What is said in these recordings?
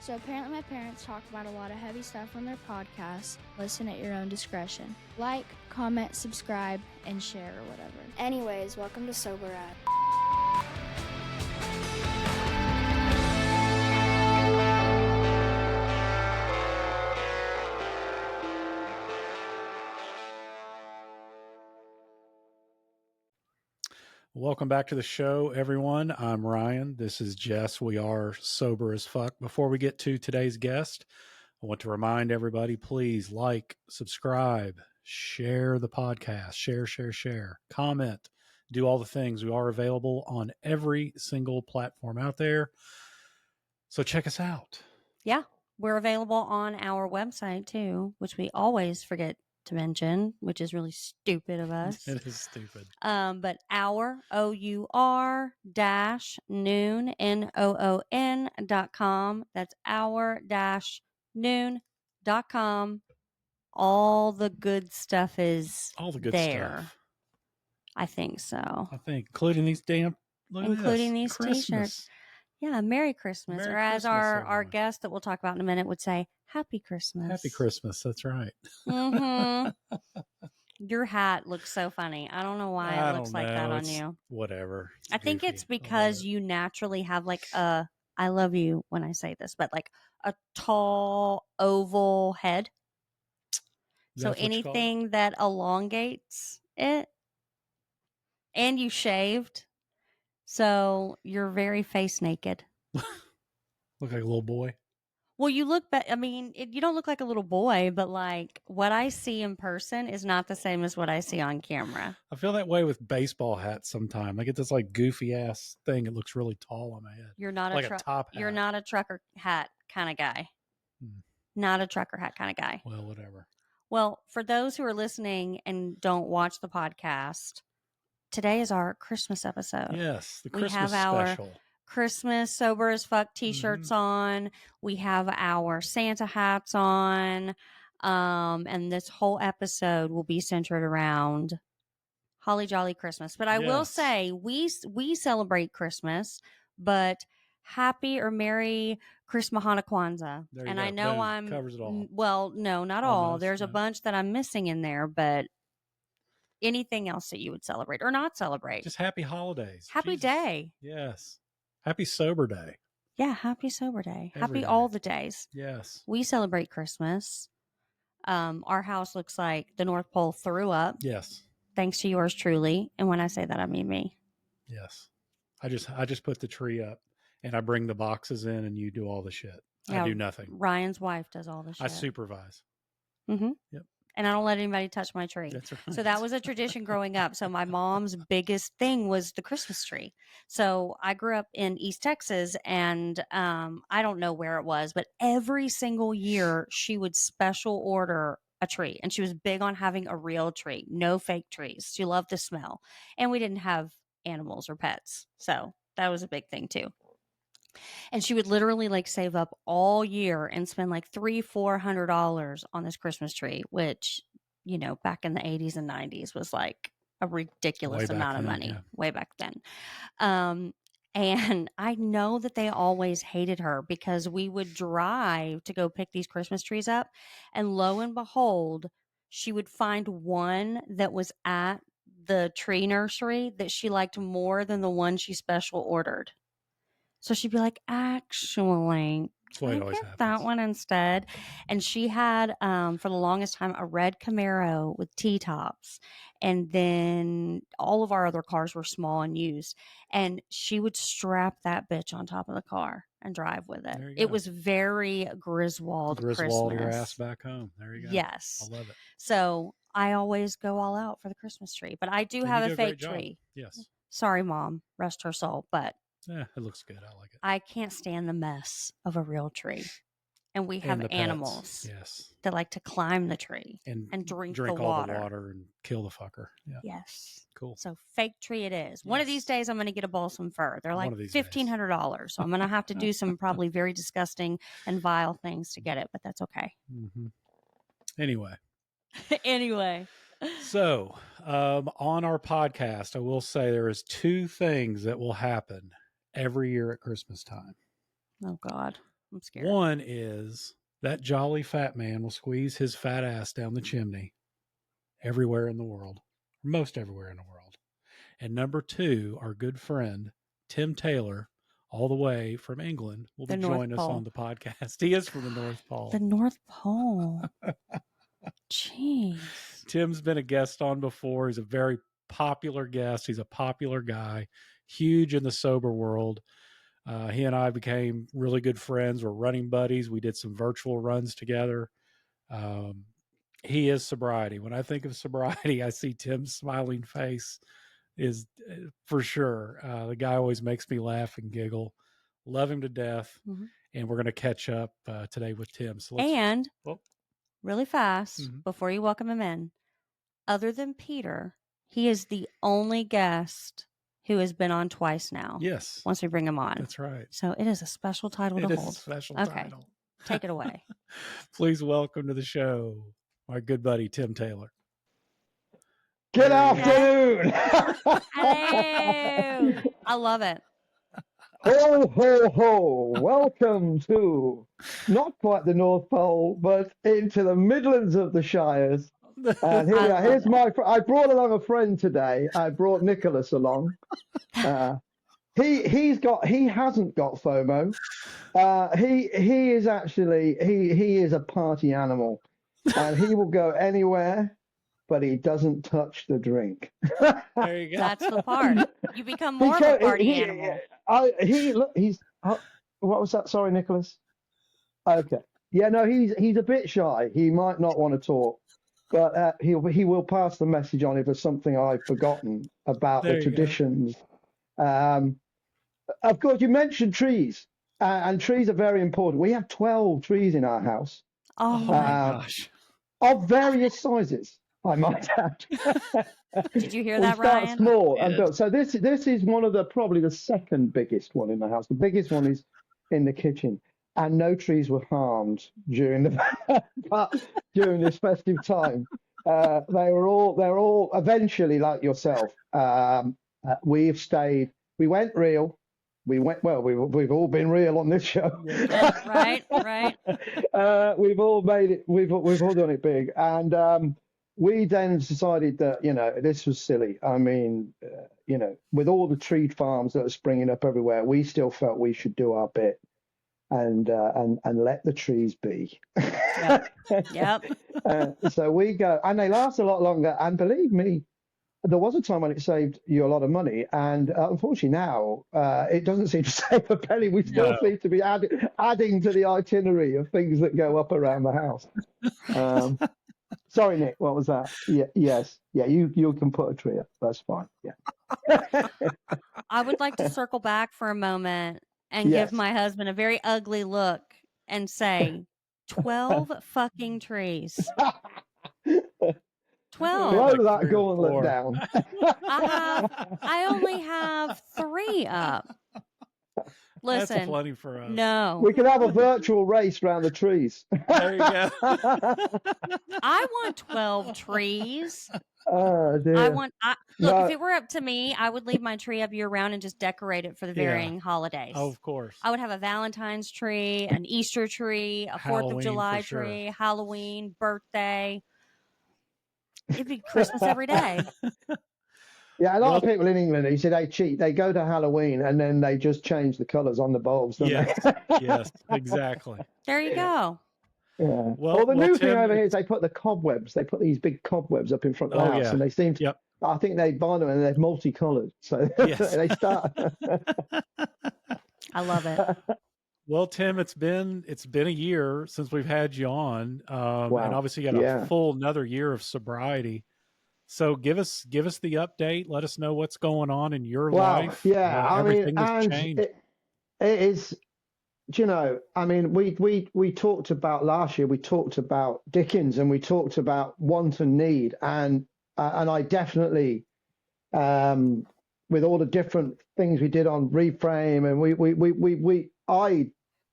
So apparently my parents talk about a lot of heavy stuff on their podcast. Listen at your own discretion. Like, comment, subscribe, and share or whatever. Anyways, welcome to Sobriety. Welcome back to the show, everyone. I'm Ryan. This is Jess. We are sober as fuck. Before we get to today's guest, I want to remind everybody, please like, subscribe, share the podcast, share, comment, do all the things. We are available on every single platform out there. So check us out. Yeah, we're available on our website too, which we always forget to mention, which is really stupid of us. It is stupid. But our our-noon, NOON.com. That's our-noon.com. All the good stuff is All the good there. stuff. I think so. I think, including these these Christmas. T-shirts. Yeah, Merry Christmas. Merry or as Christmas, our everyone. guest that we'll talk about in a minute would say, Happy Christmas. Happy Christmas. That's right. Mm-hmm. Your hat looks so funny. I don't know why it looks like that on you. Whatever. I think it's because you naturally have like a, I love you when I say this, but like a tall oval head. So anything that elongates it, and you shaved. So you're very face naked. Look like a little boy. Well, you look, you don't look like a little boy, but like what I see in person is not the same as what I see on camera. I feel that way with baseball hats sometimes. I get this like goofy ass thing. It looks really tall on my head. You're not like a top hat. You're not a trucker hat kind of guy. Not a trucker hat kind of guy. Well, whatever. Well, for those who are listening and don't watch the podcast, today is our Christmas episode. Yes, the Christmas we have special. Our Christmas sober as fuck t-shirts on. We have our Santa hats on. And this whole episode will be centered around Holly Jolly Christmas. But I will say we celebrate Christmas, but happy or Merry Christmas Kwanzaa. And I know covers it all. Well, no, not all. There's a bunch that I'm missing in there, but anything else that you would celebrate or not celebrate. Just happy holidays. Happy day. Yes. Happy sober day. Yeah, happy sober day. Happy day. all the days. Yes. We celebrate Christmas. Our house looks like the North Pole threw up. Yes. Thanks to yours truly. And when I say that, I mean me. Yes. I just put the tree up and I bring the boxes in and you do all the shit. Yeah, I do nothing. Ryan's wife does all the shit. I supervise. Mm-hmm. Yep. And I don't let anybody touch my tree. That's right. So that was a tradition growing up. So my mom's biggest thing was the Christmas tree. So I grew up in East Texas and I don't know where it was, but every single year she would special order a tree. And she was big on having a real tree, no fake trees. She loved the smell. And we didn't have animals or pets. So that was a big thing too. And she would literally like save up all year and spend like $300-$400 on this Christmas tree, which, you know, back in the 80s and 90s was like a ridiculous amount of money way back then. And I know that they always hated her because we would drive to go pick these Christmas trees up. And lo and behold, she would find one that was at the tree nursery that she liked more than the one she special ordered. So she'd be like, actually, can I get that one instead? And she had, for the longest time, a red Camaro with T-tops. And then all of our other cars were small and used. And she would strap that bitch on top of the car and drive with it. It was very Griswold Christmas. Your ass back home. There you go. Yes. I love it. So I always go all out for the Christmas tree. But I do have a fake tree. Yes. Sorry, Mom. Rest her soul. But yeah, it looks good. I like it. I can't stand the mess of a real tree. And we have animals that like to climb the tree and drink the all water. The water and kill the fucker. Yeah. Yes. Cool. So fake tree it is. Yes. One of these days I'm going to get a balsam fir. They're like $1,500. So I'm going to have to do some probably very disgusting and vile things to get it, but that's okay. Mm-hmm. Anyway. So on our podcast, I will say there is 2 things that will happen every year at Christmas time. Oh, God. I'm scared. One is that jolly fat man will squeeze his fat ass down the chimney everywhere in the world, most everywhere in the world. And number two, our good friend, Tim Taylor, all the way from England, will be joining us on the podcast. He is from the North Pole. The North Pole. Jeez. Tim's been a guest on before. He's a very popular guest. He's a popular guy, huge in the sober world. He and I became really good friends. We're running buddies. We did some virtual runs together. He is sobriety. When I think of sobriety, I see Tim's smiling face is for sure. The guy always makes me laugh and giggle. Love him to death. Mm-hmm. And we're going to catch up today with Tim. So really fast, before you welcome him in, other than Peter, he is the only guest who has been on twice now. Yes. Once we bring him on. That's right. So it is a special title to hold. It is a special title. Take it away. Please welcome to the show my good buddy, Tim Taylor. Good afternoon. Hello. I love it. Ho, ho, ho. Welcome to not quite the North Pole, but into the Midlands of the Shires. And here we are. Here's I brought along a friend today. I brought Nicholas along. He hasn't got FOMO. He is actually he is a party animal, and he will go anywhere, but he doesn't touch the drink. There you go. That's the part. You become more of a party animal. He's what was that? Sorry, Nicholas. Okay. Yeah, no, he's a bit shy. He might not want to talk, but he will pass the message on if there's something I've forgotten about the traditions. Of course, you mentioned trees, and trees are very important. We have 12 trees in our house. Oh my gosh! Of various sizes, I might add. Did you hear that, Ryan? We start small and build. So this is one of probably the second biggest one in the house. The biggest one is in the kitchen, and no trees were harmed during this festive time. They were all eventually, like yourself. We've stayed. We went real. We've all been real on this show. Right. We've all made it. We've all done it big, and we then decided that this was silly. I mean, with all the tree farms that are springing up everywhere, we still felt we should do our bit and let the trees be. Yep. So we go, and they last a lot longer. And believe me, there was a time when it saved you a lot of money, and unfortunately now it doesn't seem to save a penny. We still seem to be adding to the itinerary of things that go up around the house. Sorry, Nick, what was that? Yes. You can put a tree up. That's fine. Yeah. I would like to circle back for a moment and give my husband a very ugly look and say, 12 fucking trees. 12. Throw that gauntlet down. I only have 3 up. Listen, that's plenty for us. No, we could have a virtual race around the trees. There you go. I want 12 trees. Oh dear. Look, if it were up to me, I would leave my tree up year round and just decorate it for the varying holidays. Oh, of course. I would have a Valentine's tree, an Easter tree, a 4th of July tree, Halloween, birthday. It'd be Christmas every day. Yeah, a lot of people in England, he said they cheat. They go to Halloween and then they just change the colours on the bulbs, don't they? Yes, exactly. There you go. Yeah. Well, the new thing over here is they put the cobwebs. They put these big cobwebs up in front of the house, and they seem to. I think they buy them and they're multicoloured, so they start. I love it. Well, Tim, it's been a year since we've had you on, and obviously you got a full another year of sobriety. So give us the update. Let us know what's going on in your life. Yeah, everything has changed. It is. I mean, we talked about last year. We talked about Dickens, and we talked about want and need, and I definitely, with all the different things we did on Reframe, and I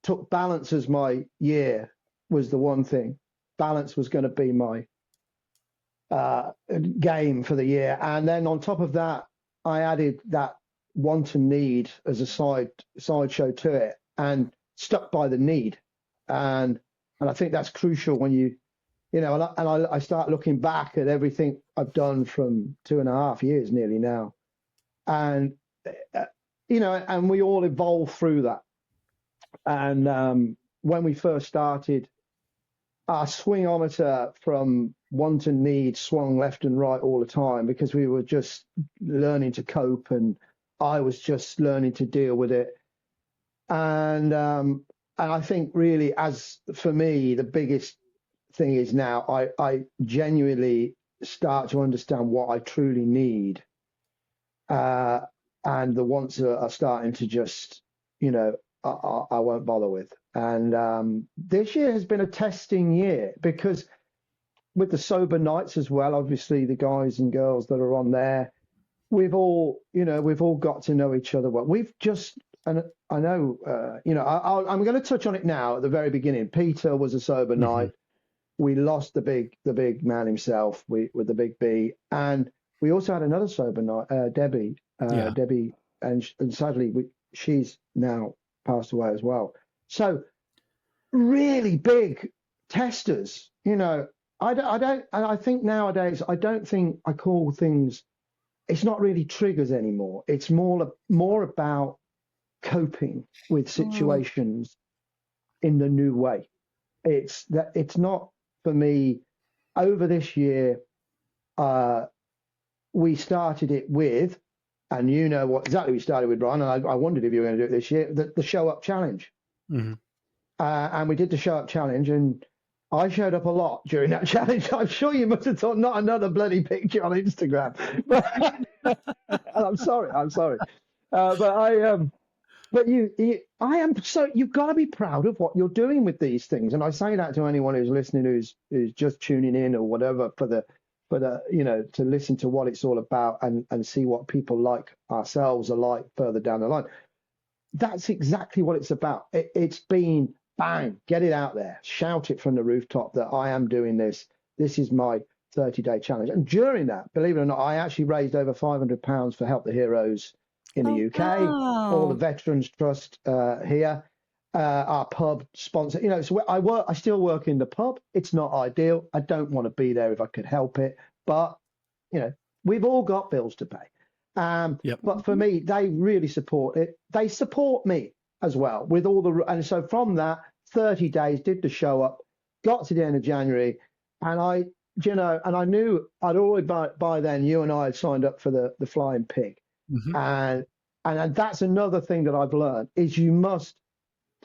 took balance as my year was the one thing. Balance was going to be my game for the year, and then on top of that, I added that want and need as a sideshow to it, and stuck by the need. And I think that's crucial when I start looking back at everything I've done from 2.5 years nearly now. And, and we all evolve through that. And when we first started, our swingometer from want and need swung left and right all the time because we were just learning to cope, and I was just learning to deal with it. And I think really, as for me, the biggest thing is now I genuinely start to understand what I truly need. And the wants are starting to just, I won't bother with. And this year has been a testing year because with the sober nights as well, obviously the guys and girls that are on there, we've all got to know each other well. We've just, and I know, I'm going to touch on it now at the very beginning. Peter was a sober night. We lost the big man himself with the big B. And we also had another sober night, Debbie, and sadly she's now passed away as well. So really big testers, I think nowadays, I don't think I call things, it's not really triggers anymore. It's more about coping with situations in the new way. It's not for me over this year. We started it with, and you know what exactly we started with, Brian, and I wondered if you were going to do it this year, the show up challenge. And we did the show up challenge, and I showed up a lot during that challenge. I'm sure you must have thought, not another bloody picture on Instagram. I'm sorry. But you've got to be proud of what you're doing with these things. And I say that to anyone who's listening, who's just tuning in or whatever for the to listen to what it's all about and see what people like ourselves are like further down the line. That's exactly what it's about. It's been bang, get it out there, shout it from the rooftop that I am doing this. This is my 30-day challenge. And during that, believe it or not, I actually raised over £500 for Help the Heroes in the UK, all the Veterans Trust here, our pub sponsor. So I still work in the pub. It's not ideal. I don't want to be there if I could help it, but we've all got bills to pay. But for me, they really support it. They support me as well with all and so from that 30 days, did the show up, got to the end of January, and I knew I'd already by then, you and I had signed up for the Flying Pig. And that's another thing that I've learned is you must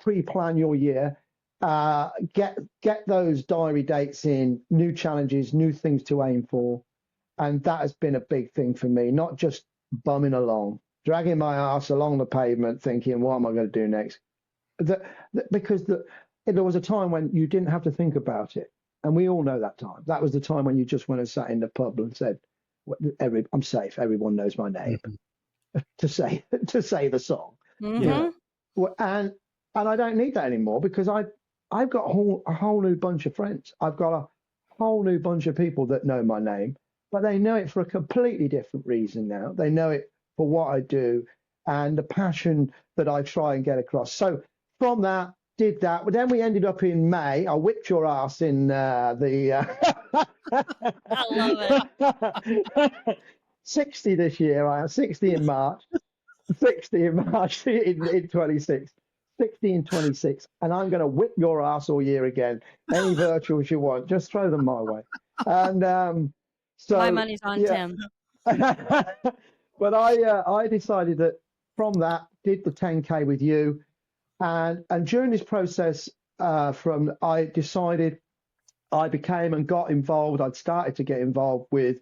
pre-plan your year, get those diary dates in, new challenges, new things to aim for. And that has been a big thing for me, not just bumming along, dragging my ass along the pavement thinking, what am I going to do next? Because there was a time when you didn't have to think about it. And we all know that time. That was the time when you just went and sat in the pub and said, I'm safe. Everyone knows my name. To say the song. And I don't need that anymore because I've got a whole new bunch of friends. I've got a whole new bunch of people that know my name, but they know it for a completely different reason now. They know it for what I do and the passion that I try and get across. So from that, did that. But then we ended up in May. I whipped your ass in the... I love it. 60 this year. I am 60 in March. 60 in March in 26. 60 and 26. And I'm going to whip your ass all year again. Any virtuals you want, just throw them my way. And so my money's on Tim. But I decided that from that, did the 10K with you. And during this process, I decided I became and got involved. I'd started to get involved with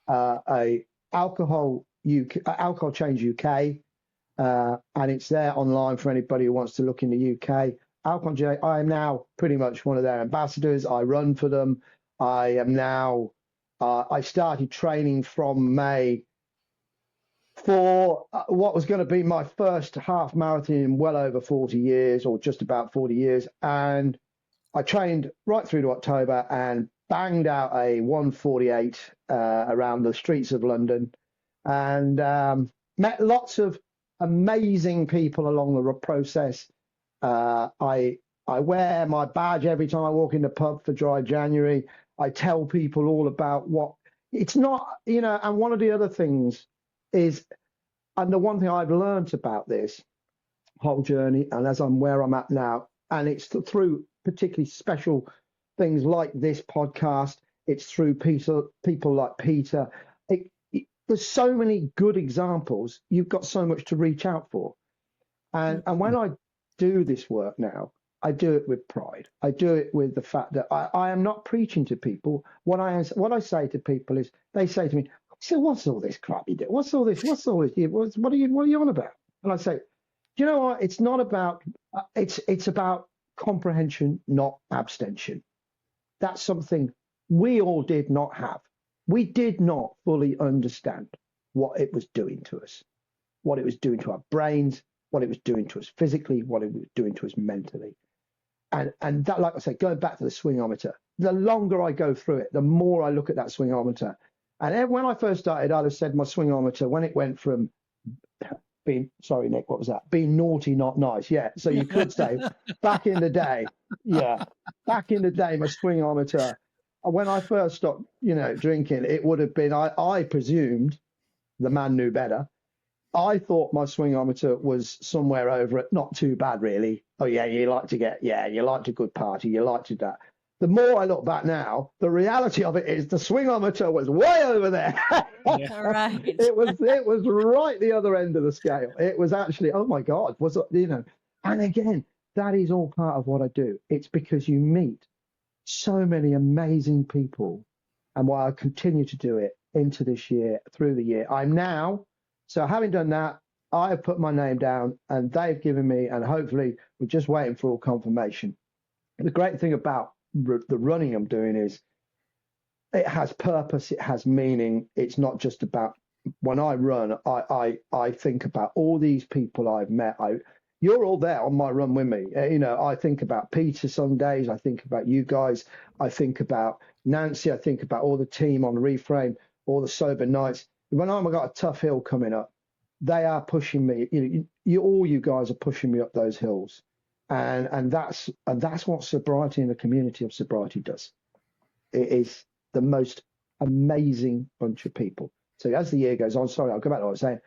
a Alcohol Change UK, and it's there online for anybody who wants to look in the UK. Alcohol Change, I am now pretty much one of their ambassadors. I run for them. I am now. I started training from May for what was going to be my first half marathon in well over 40 years, or just about 40 years, and I trained right through to October and banged out a 1:48 around the streets of London, and met lots of amazing people along the process. I wear my badge every time I walk in the pub for Dry January. I tell people all about what it's not, and one of the other things is, and the one thing I've learned about this whole journey, and as I'm where I'm at now, and it's through particularly special things like this podcast, it's through people like Peter. There's so many good examples. You've got so much to reach out for. And when I do this work now, I do it with pride. I do it with the fact that I am not preaching to people. What I say to people is, they say to me, "So what's all this crap you do? What's all this? What are you on about?" And I say, "Do you know what? It's not about. It's about comprehension, not abstention. That's something we all did not have. We did not fully understand what it was doing to us, what it was doing to our brains, what it was doing to us physically, what it was doing to us mentally." And that, like I said, going back to the swingometer, the longer I go through it, the more I look at that swingometer. And when I first started, I'd have said my swingometer, when it went from being, sorry, Nick, what was that? Being naughty, not nice. Yeah. So you could say back in the day, my swingometer, when I first stopped, drinking, it would have been, I presumed the man knew better. I thought my swingometer was somewhere over it, not too bad, really. Oh, yeah, you liked a good party, you liked that. The more I look back now, the reality of it is the swingometer was way over there. Yeah. Right. It was right the other end of the scale. It was actually, oh my God, and again, that is all part of what I do. It's because you meet so many amazing people, and why I continue to do it into this year, through the year. So having done that, I have put my name down, and they've given me, and hopefully we're just waiting for all confirmation. The great thing about the running I'm doing is it has purpose, it has meaning. It's not just about, when I run, I think about all these people I've met. You're all there on my run with me. I think about Peter some days. I think about you guys. I think about Nancy. I think about all the team on Reframe, all the sober nights. When I've got a tough hill coming up, they are pushing me. All you guys are pushing me up those hills, and that's what sobriety and the community of sobriety does. It is the most amazing bunch of people. So as the year goes on, sorry, I'll go back to what I was saying.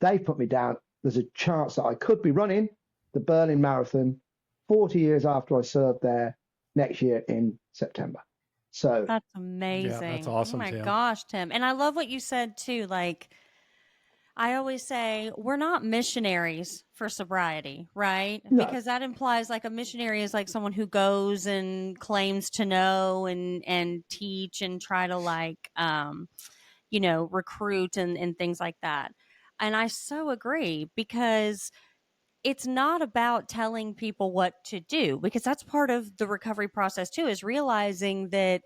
They put me down. There's a chance that I could be running the Berlin Marathon 40 years after I served there next year in September. So that's amazing. Yeah, that's awesome. Oh my Tim. gosh, Tim. And I love what you said too. Like, I always say we're not missionaries for sobriety, right? No. Because that implies like a missionary is like someone who goes and claims to know and teach and try to like, recruit and things like that. And I so agree, because it's not about telling people what to do, because that's part of the recovery process too, is realizing that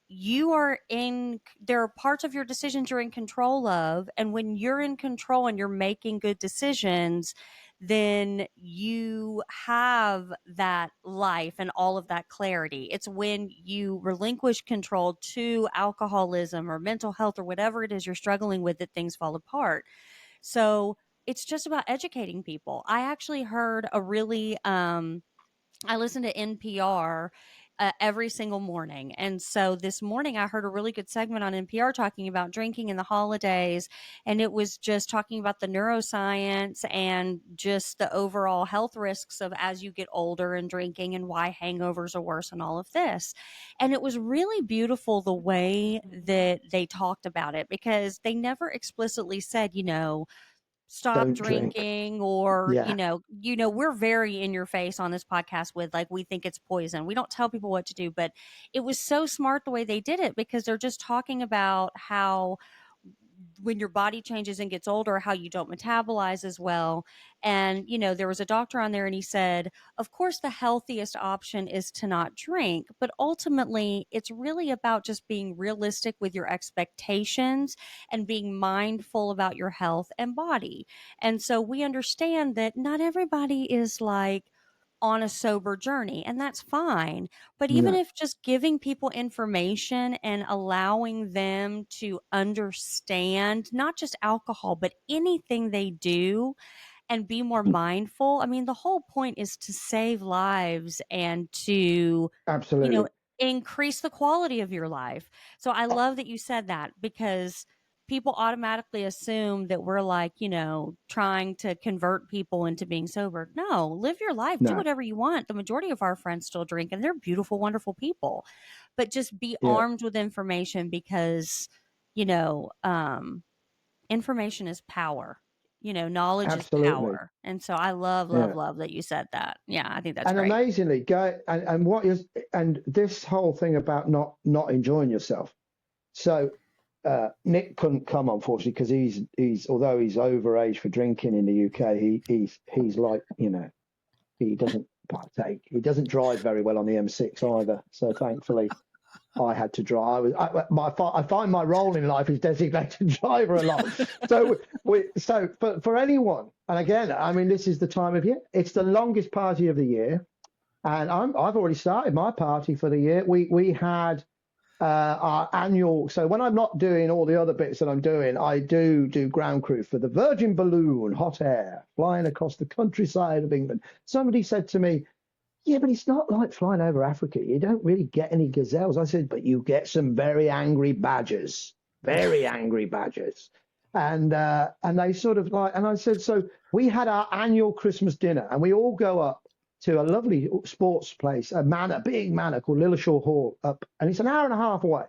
there are parts of your decisions you're in control of. And when you're in control and you're making good decisions, then you have that life and all of that clarity. It's when you relinquish control to alcoholism or mental health or whatever it is you're struggling with that things fall apart. So it's just about educating people. I actually heard I listen to NPR every single morning. And so this morning I heard a really good segment on NPR talking about drinking in the holidays. And it was just talking about the neuroscience and just the overall health risks of as you get older and drinking, and why hangovers are worse and all of this. And it was really beautiful the way that they talked about it, because they never explicitly said, stop Don't drinking drink. or, Yeah. we're very in your face on this podcast with like, we think it's poison. We don't tell people what to do, but it was so smart the way they did it, because they're just talking about how when your body changes and gets older, how you don't metabolize as well. And, there was a doctor on there and he said, of course, the healthiest option is to not drink, but ultimately it's really about just being realistic with your expectations and being mindful about your health and body. And so we understand that not everybody is like on a sober journey, and that's fine. But even if just giving people information and allowing them to understand not just alcohol, but anything they do and be more mindful. I mean, the whole point is to save lives and to, Absolutely. increase the quality of your life. So I love that you said that, because people automatically assume that we're like, trying to convert people into being sober. No, live your life, do No. whatever you want. The majority of our friends still drink, and they're beautiful, wonderful people, but just be Yeah. armed with information, because, information is power. Knowledge Absolutely. is power. And so I love that you said that. Yeah, I think that's and great. amazingly, and this whole thing about not enjoying yourself. So Nick couldn't come, unfortunately, because he's although he's overage for drinking in the UK, he's like, he doesn't partake. He doesn't drive very well on the M6 either. So thankfully, I had to drive. I find my role in life is designated driver a lot. So for anyone, and again, I mean, this is the time of year. It's the longest party of the year, and I've already started my party for the year. We had our annual. So when I'm not doing all the other bits that I'm doing, I do ground crew for the Virgin Balloon, hot air, flying across the countryside of England. Somebody said to me, yeah, but it's not like flying over Africa. You don't really get any gazelles. I said, but you get some very angry badgers, very angry badgers. And they sort of like, and I said, so we had our annual Christmas dinner, and we all go up to a lovely sports place, a big manor called Lilleshall Hall up, and it's an hour and a half away.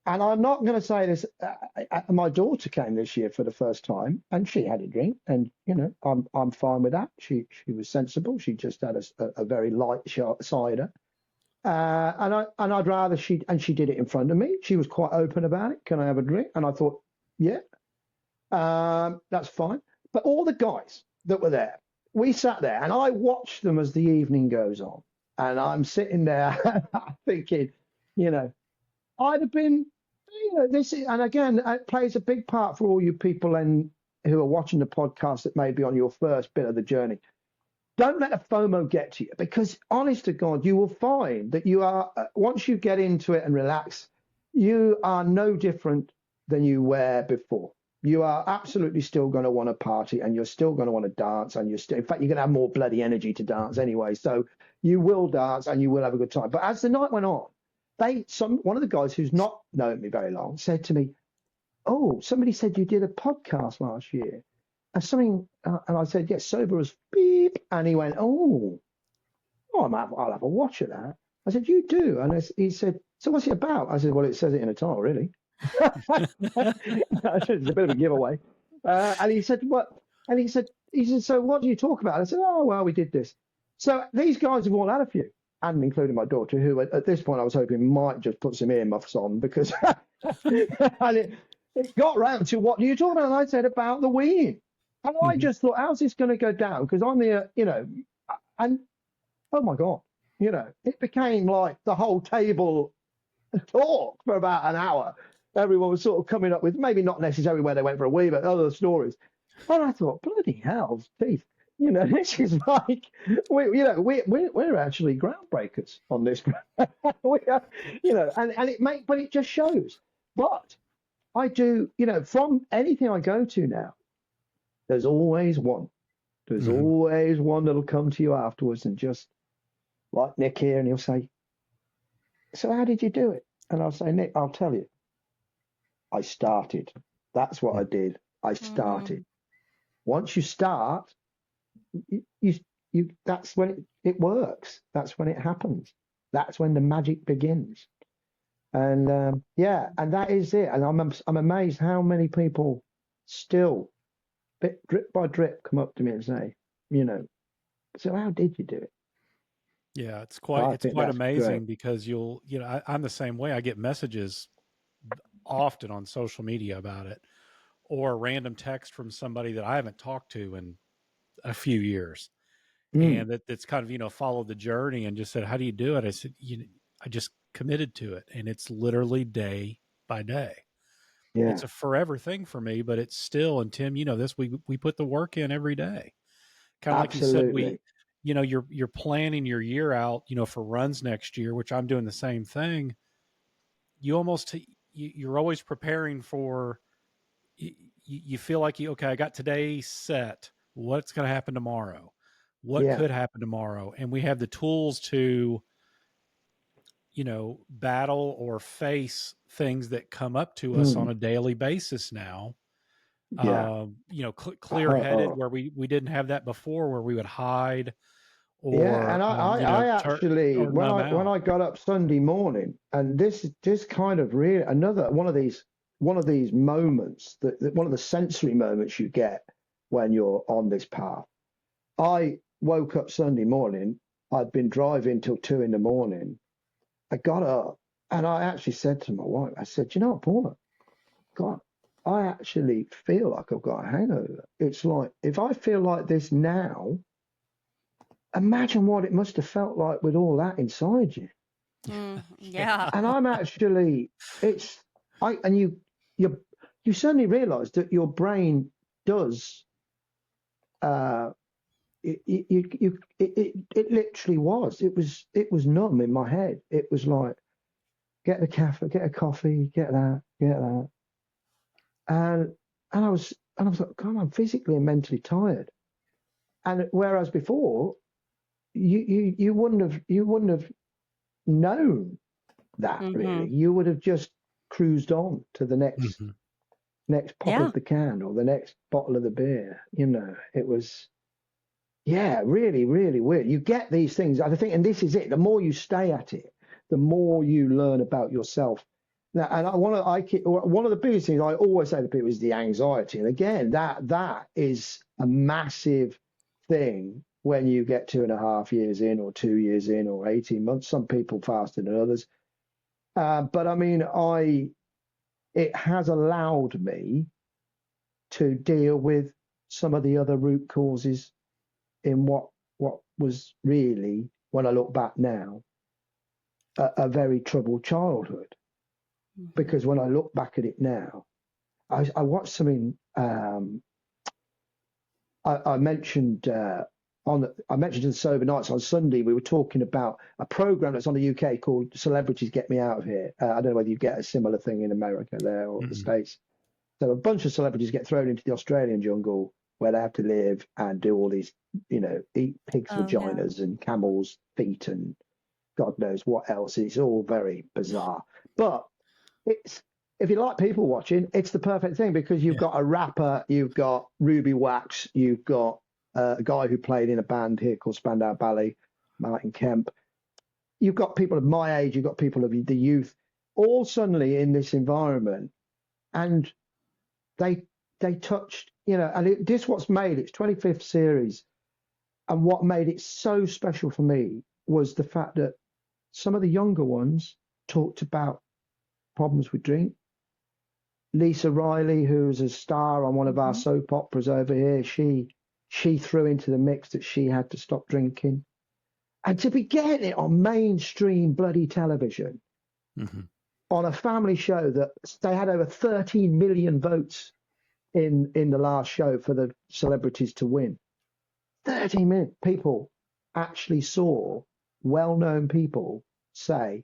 And I'm not going to say this. My daughter came this year for the first time, and she had a drink, and I'm fine with that. She was sensible. She just had a very light cider, and I'd rather she did it in front of me. She was quite open about it. Can I have a drink? And I thought, yeah, that's fine. But all the guys that were there, we sat there, and I watched them as the evening goes on, and I'm sitting there thinking, I'd have been, this is, and again, it plays a big part for all you people who are watching the podcast that may be on your first bit of the journey. Don't let the FOMO get to you, because honest to God, you will find that you are, once you get into it and relax, you are no different than you were before. You are absolutely still going to want to party, and you're still going to want to dance, and in fact, you're going to have more bloody energy to dance anyway. So you will dance and you will have a good time. But as the night went on, one of the guys who's not known me very long said to me, "Oh, somebody said you did a podcast last year, and I said, yes, sober as beep." And he went, "Oh, I'll have a watch of that." I said, "You do?" And he said, "So what's it about?" I said, "Well, it says it in the title, really." I said, "It's a bit of a giveaway." And he said, "What?" And he said, "So what do you talk about?" I said, "Oh, well, we did this." So these guys have all had a few, and including my daughter, who at this point I was hoping might just put some earmuffs on, because and it got round to, "What do you talk about?" And I said, "About the weaning." And I just thought, how's this going to go down? Because I'm the, and oh my God, it became like the whole table talk for about an hour. Everyone was sort of coming up with, maybe not necessarily where they went for a wee, but other stories. And I thought, bloody hell, Steve, this is like, we're actually groundbreakers on this. We are, but it just shows. But I do, from anything I go to now, there's always one. There's always one that'll come to you afterwards, and just like Nick here, and he'll say, "So how did you do it?" And I'll say, "Nick, I'll tell you. I started. That's what I did. I started." Once you start, you that's when it works. That's when it happens. That's when the magic begins. And and that is it. And I'm amazed how many people still, drip by drip, come up to me and say, "So how did you do it?" Yeah, it's quite amazing, because I'm the same way. I get messages often on social media about it, or a random text from somebody that I haven't talked to in a few years, and that's kind of followed the journey and just said, "How do you do it?" I said, I just committed to it, and it's literally day by day. Yeah, it's a forever thing for me, but it's still, and Tim, this, we put the work in every day. Kind of like you said, you're planning your year out, for runs next year, which I'm doing the same thing. You're always preparing for, you feel like, okay, I got today set. what's going to happen tomorrow, what Yeah. could happen tomorrow, and we have the tools to, battle or face things that come up to us on a daily basis now. Yeah. Clear headed, where we didn't have that before, where we would hide Yeah, and or I actually or numb when out. I got up Sunday morning, and this kind of really another one of these moments that one of the sensory moments you get when you're on this path. I woke up Sunday morning. I'd been driving till 2 a.m. I got up and I actually said to my wife, I said, you know what, Paula, God, I actually feel like I've got a hangover. It's like if I feel like this now, imagine what it must have felt like with all that inside you. Yeah. And I'm actually, you suddenly realize that your brain does, it literally was, it was numb in my head. It was like, get a coffee, get that. And I was like, God, I'm physically and mentally tired. And whereas before, you wouldn't have known that really. You would have just cruised on to the next pop of the can or the next bottle of the beer. It was, really, really weird. You get these things, I think, and this is it. The more you stay at it, the more you learn about yourself. Now, and one of the biggest things I always say to people is the anxiety. And again, that is a massive thing when you get 2.5 years in or 2 years in or 18 months, some people faster than others. But I mean, it has allowed me to deal with some of the other root causes in what was really, when I look back now, a very troubled childhood. Because when I look back at it now, I watched something. I mentioned I mentioned in the Sober Nights on Sunday, we were talking about a program that's on the UK called Celebrities Get Me Out of Here. I don't know whether you get a similar thing in America there or the States. So a bunch of celebrities get thrown into the Australian jungle where they have to live and do all these, eat pigs' vaginas and camels' feet and God knows what else. It's all very bizarre. But if you like people watching, it's the perfect thing because you've got a rapper, you've got Ruby Wax, you've got a guy who played in a band here called Spandau Ballet, Martin Kemp. You've got people of my age, you've got people of the youth, all suddenly in this environment, and they touched, and this what's made its 25th series, and what made it so special for me was the fact that some of the younger ones talked about problems with drink. Lisa Riley, who's a star on one of our soap operas over here, she threw into the mix that she had to stop drinking. And to be getting it on mainstream bloody television, on a family show that they had over 13 million votes in the last show for the celebrities to win. 13 million people actually saw well-known people say,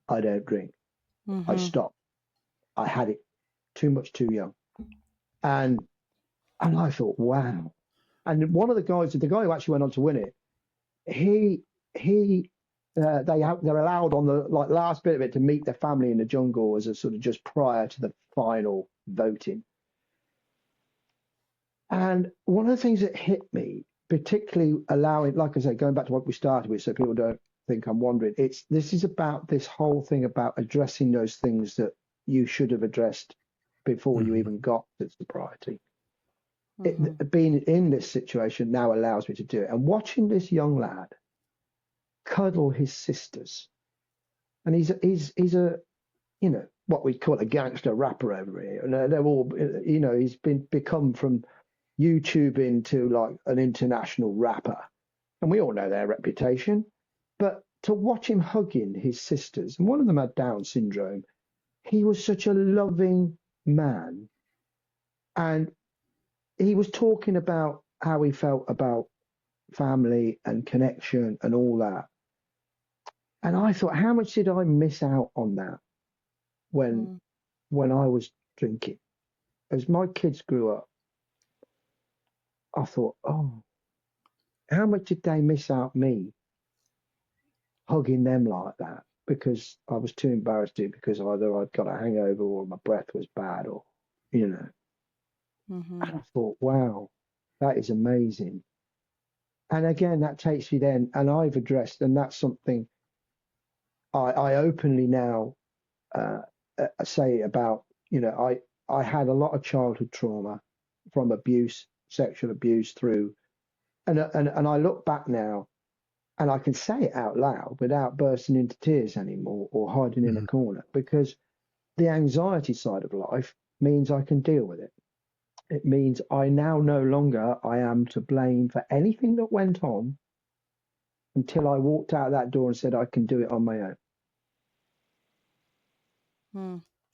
I don't drink. I stopped. I had it too much too young. And I thought, wow. And one of the guys, the guy who actually went on to win it, they're allowed on the last bit of it to meet their family in the jungle as a sort of just prior to the final voting. And one of the things that hit me, particularly allowing, like I say, going back to what we started with, so people don't think I'm wandering, this is about this whole thing about addressing those things that you should have addressed before you even got to sobriety. Being in this situation now allows me to do it. And watching this young lad cuddle his sisters, and he's a what we call a gangster rapper over here, and they're all he's become from YouTubing to like an international rapper, and we all know their reputation. But to watch him hugging his sisters, and one of them had Down syndrome, he was such a loving man, and he was talking about how he felt about family and connection and all that. And I thought, how much did I miss out on that when I was drinking? As my kids grew up, I thought, oh, how much did they miss out me hugging them like that? Because I was too embarrassed to, because either I'd got a hangover or my breath was bad, or, you know. Mm-hmm. And I thought, wow, that is amazing. And again, that takes you then, and I've addressed, and that's something I openly now say about, you know, I had a lot of childhood trauma from abuse, sexual abuse through, and I look back now and I can say it out loud without bursting into tears anymore or hiding in a corner, because the anxiety side of life means I can deal with it. It means I now no longer I am to blame for anything that went on until I walked out that door and said I can do it on my own.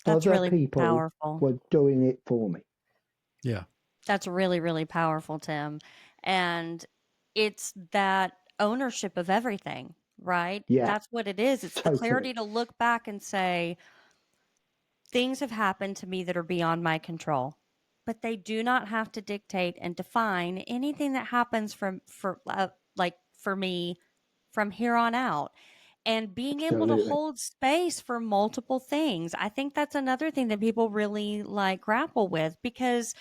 That's Other really people powerful. were doing it for me. Yeah. That's really, really powerful, Tim. And it's that ownership of everything, right? Yeah, That's what it is. It's the totally. clarity to look back and say, things have happened to me that are beyond my control, but they do not have to dictate and define anything that happens for me from here on out. And being able to Absolutely. hold space for multiple things. I think that's another thing that people really like grapple with, because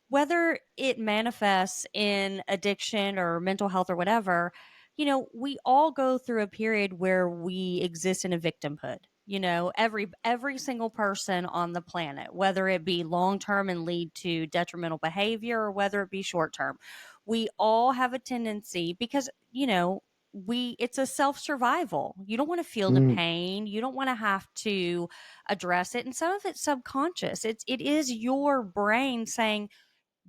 whether it manifests in addiction or mental health or whatever, you know, we all go through a period where we exist in a victimhood. You know, every single person on the planet, whether it be long term and lead to detrimental behavior, or whether it be short term, we all have a tendency, because, you know, it's a self-survival. You don't want to feel the pain. You don't want to have to address it. And some of it's subconscious. It is your brain saying,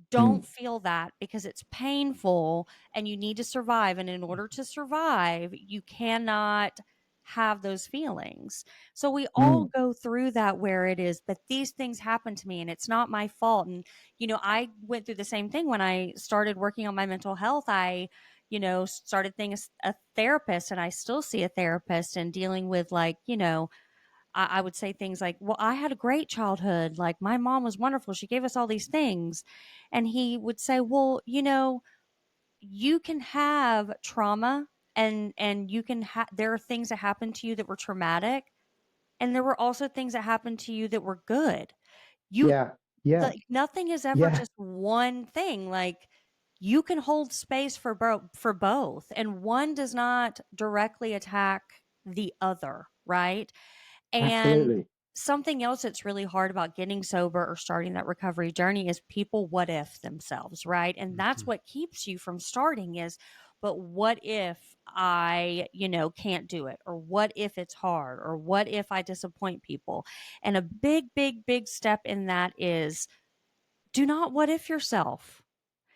don't feel that because it's painful and you need to survive. And in order to survive, you cannot have those feelings. So we all go through that, where it is that these things happen to me and it's not my fault. And, you know, I went through the same thing when I started working on my mental health. I, you know, started things a therapist, and I still see a therapist, and dealing with, like, you know, I would say things like, well, I had a great childhood. Like, my mom was wonderful. She gave us all these things. And he would say, well, you know, you can have trauma, and you can there are things that happened to you that were traumatic. And there were also things that happened to you that were good. Yeah. Like, nothing is ever just one thing. Like, you can hold space for both, and one does not directly attack the other, right? And Absolutely. something else that's really hard about getting sober or starting that recovery journey is people what if themselves, right? And that's what keeps you from starting is, but what if I, you know, can't do it? Or what if it's hard? Or what if I disappoint people? And a big, big, big step in that is, do not what if yourself.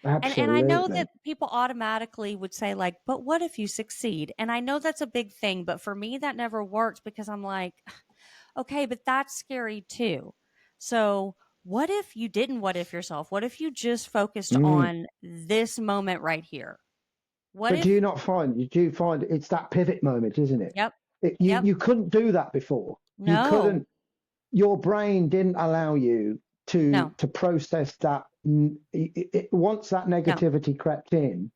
And I know that people automatically would say, like, but what if you succeed? And I know that's a big thing, but for me, that never works, because I'm like, okay, but that's scary too. So what if you didn't what if yourself? What if you just focused on this moment right here? What But if? do you find it's that pivot moment, isn't it? Yep. You couldn't do that before. You No. couldn't. Your brain didn't allow you to process that. Once that negativity crept in,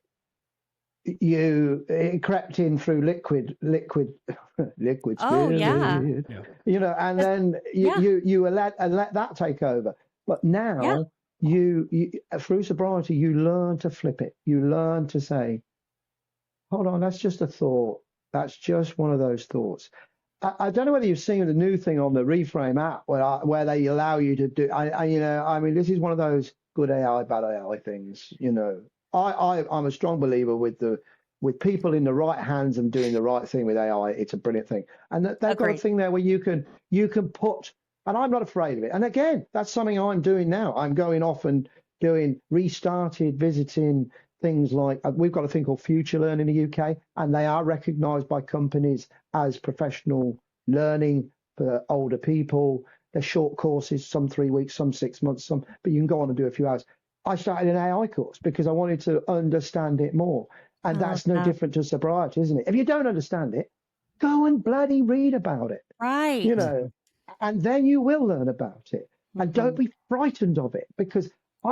it crept in through liquid spirit. Oh, yeah. You know, and then you let that take over. But now you through sobriety, you learn to flip it. You learn to say, hold on, that's just a thought. That's just one of those thoughts. I don't know whether you've seen the new thing on the Reframe app where they allow you to do. You know, I mean, this is one of those good AI, bad AI things. You know, I'm a strong believer with people in the right hands and doing the right thing with AI. It's a brilliant thing, and they've got a thing there where you can put. And I'm not afraid of it. And again, that's something I'm doing now. I'm going off and visiting things like we've got a thing called Future Learn in the UK, and they are recognised by companies as professional learning for older people. They're short courses, some 3 weeks, some 6 months, but you can go on and do a few hours. I started an AI course because I wanted to understand it more. And that's no different to sobriety, isn't it? If you don't understand it, go and bloody read about it. Right. You know, and then you will learn about it. And don't be frightened of it, because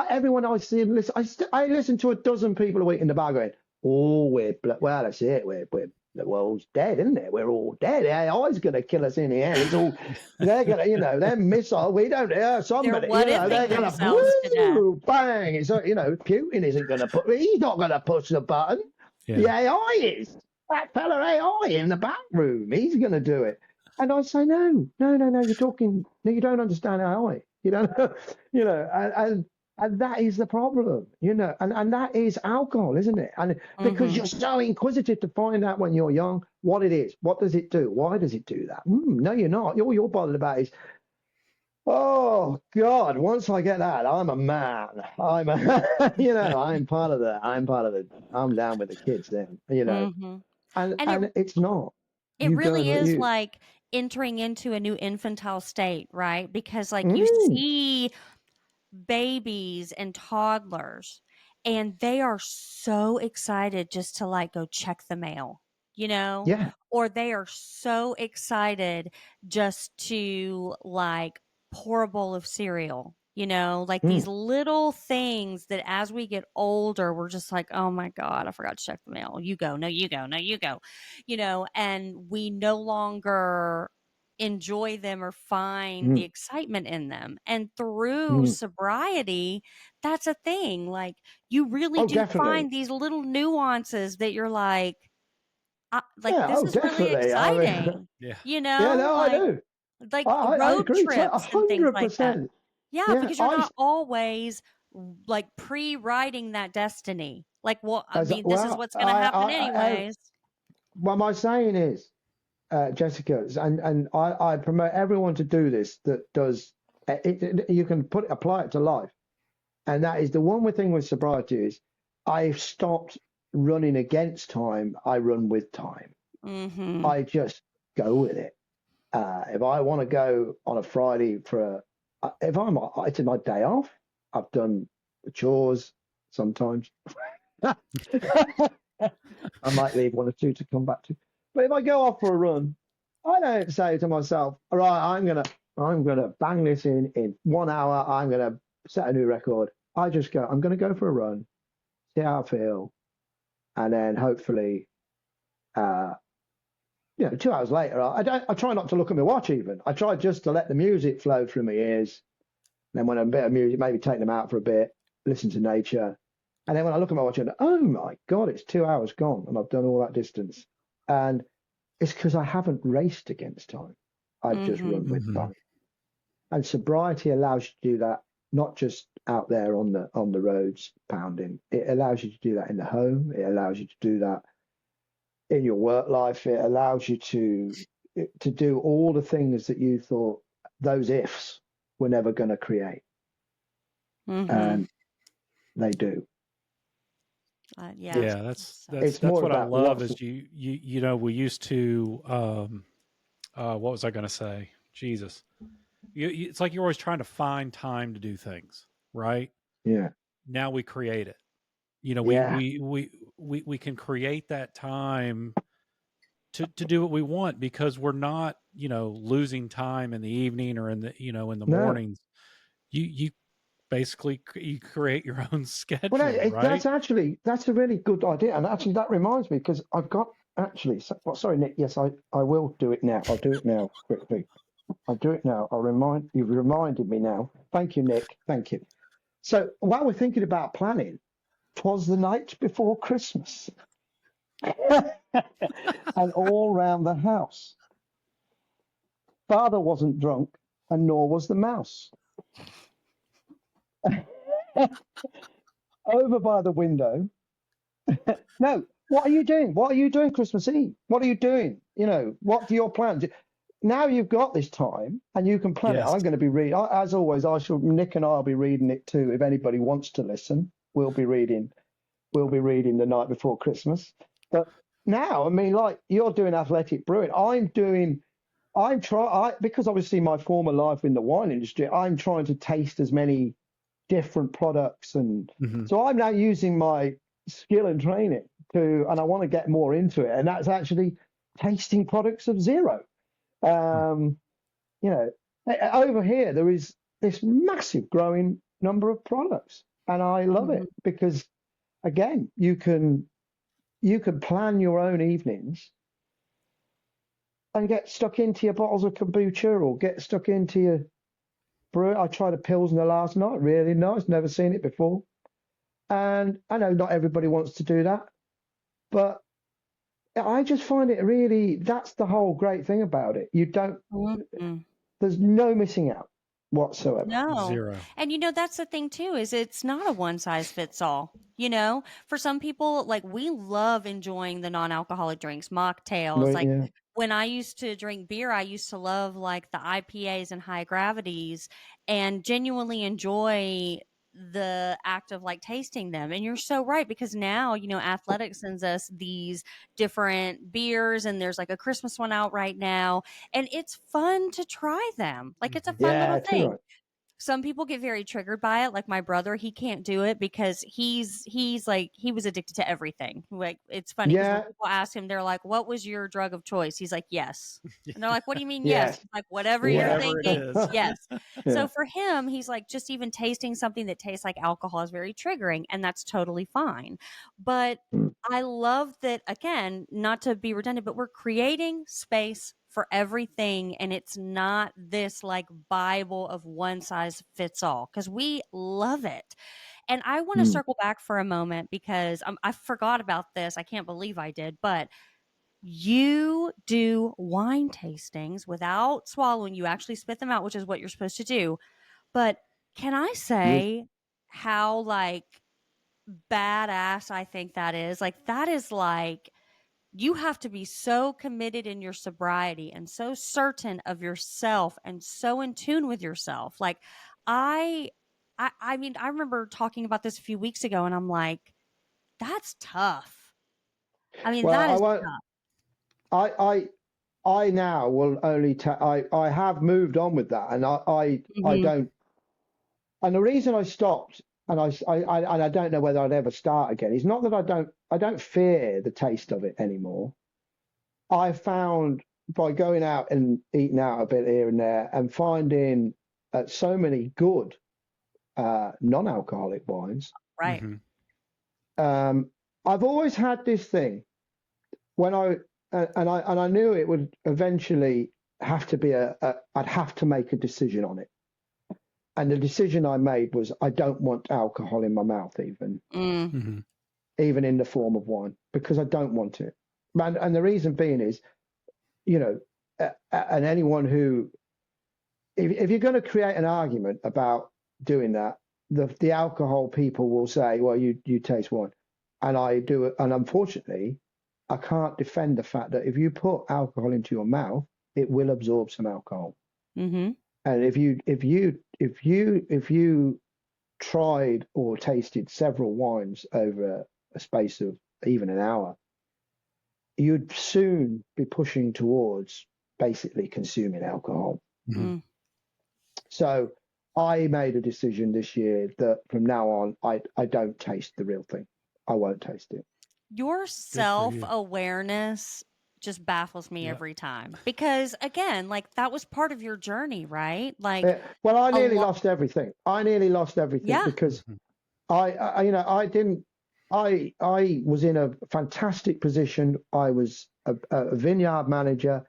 everyone I see and listen, I listen to a dozen people a week in the bar going, oh, well, that's it. The world's dead, isn't it? We're all dead. AI's going to kill us in the end. It's all, they're going to, they're missile. We don't, somebody, they're going to, bang. It's, Putin isn't going to he's not going to push the button. Yeah. The AI is. That fella AI in the back room, he's going to do it. And I say, no, you're talking, no, you don't understand AI. You don't, and that is the problem, and that is alcohol, isn't it? And because you're so inquisitive to find out when you're young what it is, what does it do, why does it do that? No, you're not. All you're bothered about is, oh God, once I get that, I'm a man. I'm part of the. I'm down with the kids then, and it's not. It really is like entering into a new infantile state, right? Because you see babies and toddlers and they are so excited just to go check the mail, or they are so excited just to pour a bowl of cereal, these little things that as we get older, we're just like, oh my God, I forgot to check the mail. You go, no, you go, no, you go, and we no longer enjoy them or find the excitement in them. And through sobriety, that's a thing. You really do find these little nuances that you're this is really exciting. I do. Road trips and things like that. Yeah, because you're not always pre-writing that destiny. This is what's going to happen anyways. Well, my saying is, Jessica, and I promote everyone to do this that does it. You can apply it to life, and that is the one thing with sobriety is I've stopped running against time. I run with time. I just go with it. If I want to go on a Friday it's my day off. I've done the chores sometimes. I might leave one or two to come back to. But if I go off for a run, I don't say to myself, all right, I'm gonna bang this in 1 hour. I'm gonna set a new record. I just go. I'm gonna go for a run, see how I feel, and then hopefully, 2 hours later, I try not to look at my watch even. I try just to let the music flow through my ears. And then when a bit of music, maybe take them out for a bit, listen to nature. And then when I look at my watch, I go, oh my God, it's 2 hours gone and I've done all that distance. And it's because I haven't raced against time. I've just run with time. And sobriety allows you to do that, not just out there on the roads pounding. It allows you to do that in the home. It allows you to do that in your work life. It allows you to do all the things that you thought those ifs were never going to create. And they do. That's what I love is we used to what was I going to say? Jesus. It's like you're always trying to find time to do things, right? Yeah. Now we create it. We can create that time to do what we want because we're not, losing time in the evening or in the mornings. You basically you create your own schedule. Well, right? That's a really good idea. And actually that reminds me because I've got sorry, Nick. Yes, I will do it now. I'll do it now quickly. I'll do it now. You've reminded me now. Thank you, Nick. Thank you. So while we're thinking about planning, 'twas the night before Christmas. And all round the house. Father wasn't drunk, and nor was the mouse. Over by the window. No, what are you doing? What are you doing Christmas Eve? What are you doing? What are your plans? Now you've got this time and you can plan it. I'm going to be reading, as always, Nick and I will be reading it too. If anybody wants to listen, we'll be reading the night before Christmas. But now, you're doing athletic brewing. Because obviously my former life in the wine industry, I'm trying to taste as many different products. And so I'm now using my skill and training and I want to get more into it. And that's actually tasting products of zero. Over here, there is this massive growing number of products, and I love it because, again, you can plan your own evenings and get stuck into your bottles of kombucha or get stuck into your brew. I tried a Pilsner last night, really nice, never seen it before. And I know not everybody wants to do that, but I just find it really, that's the whole great thing about it. You don't, there's no missing out whatsoever. No. Zero. And that's the thing too, is it's not a one size fits all. For some people, like, we love enjoying the non-alcoholic drinks, mocktails. Well, Like, yeah. when I used to drink beer, I used to love like the IPAs and high gravities and genuinely enjoy the act of like tasting them. And you're so right, because now, Athletics sends us these different beers, and there's like a Christmas one out right now, and it's fun to try them. Like, it's a fun little too thing. right. Some people get very triggered by it. Like my brother, he can't do it because he's like, he was addicted to everything. Like, it's funny because when people ask him, they're like, "What was your drug of choice?" He's like, "Yes." And they're like, "What do you mean yes?" He's like, whatever you're Whatever it thinking, is. yes. Yeah. So for him, he's like, just even tasting something that tastes like alcohol is very triggering, and that's totally fine. But I love that, again, not to be redundant, but we're creating space for everything, and it's not this like Bible of one size fits all, because we love it. And I want to circle back for a moment because I forgot about this. I can't believe I did, but you do wine tastings without swallowing. You actually spit them out, which is what you're supposed to do. But can I say how like badass I think that is? Like, that is like, you have to be so committed in your sobriety and so certain of yourself and so in tune with yourself. Like, I mean, I remember talking about this a few weeks ago, and I'm like, that's tough. I mean, Well, that is tough. I now will only I have moved on with that, and I don't. And the reason I stopped, and I don't know whether I'd ever start again, is not that I don't fear the taste of it anymore. I found by going out and eating out a bit here and there and finding so many good non-alcoholic wines. Right. I've always had this thing when I knew it would eventually have to be I'd have to make a decision on it. And the decision I made was I don't want alcohol in my mouth, even in the form of wine, because I don't want it. And the reason being is, and anyone who, if you're going to create an argument about doing that, the alcohol people will say, well, you taste wine. And I do it. And unfortunately, I can't defend the fact that if you put alcohol into your mouth, it will absorb some alcohol. And if you tried or tasted several wines over a space of even an hour, you'd soon be pushing towards basically consuming alcohol. So I made a decision this year that from now on, I don't taste the real thing. I won't taste it. Your self-awareness just baffles me every time, because again, like, that was part of your journey, right? Like, well, I nearly lost everything. Because I was in a fantastic position. I was a vineyard manager,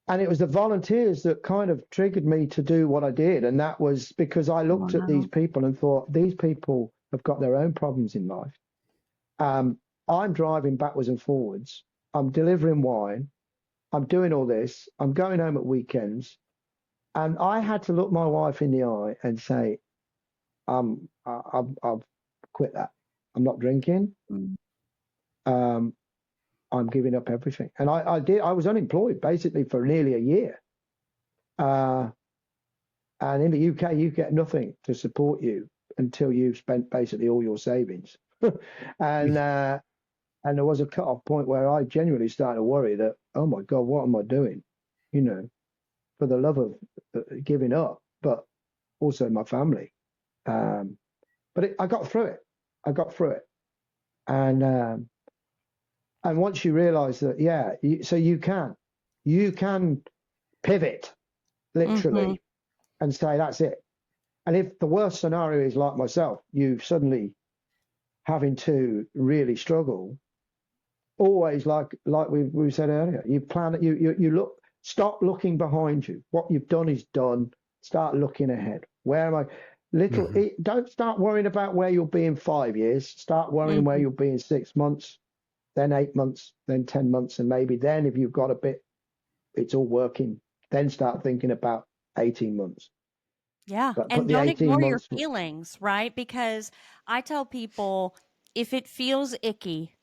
and it was the volunteers that kind of triggered me to do what I did. And that was because I looked at these people and thought, these people have got their own problems in life. I'm driving backwards and forwards. I'm delivering wine. I'm doing all this. I'm going home at weekends. And I had to look my wife in the eye and say, I've quit that. I'm not drinking. I'm giving up everything. And I did. I was unemployed basically for nearly a year. And in the UK, you get nothing to support you until you've spent basically all your savings. And there was a cut-off point where I genuinely started to worry that, oh my God, what am I doing? For the love of giving up, but also my family. But I got through it. And once you realize that, so you can pivot literally and say, that's it. And if the worst scenario is like myself, you suddenly having to really struggle, always like we said earlier, you plan it, you look, stop looking behind you. What you've done is done. Start looking ahead. Where am I? Don't start worrying about where you'll be in 5 years. Start worrying where you'll be in 6 months, then 8 months, then 10 months, and maybe then if you've got a bit, it's all working, then start thinking about 18 months. Yeah. But And put the don't 18 ignore your months. feelings, right? Because I tell people if it feels icky,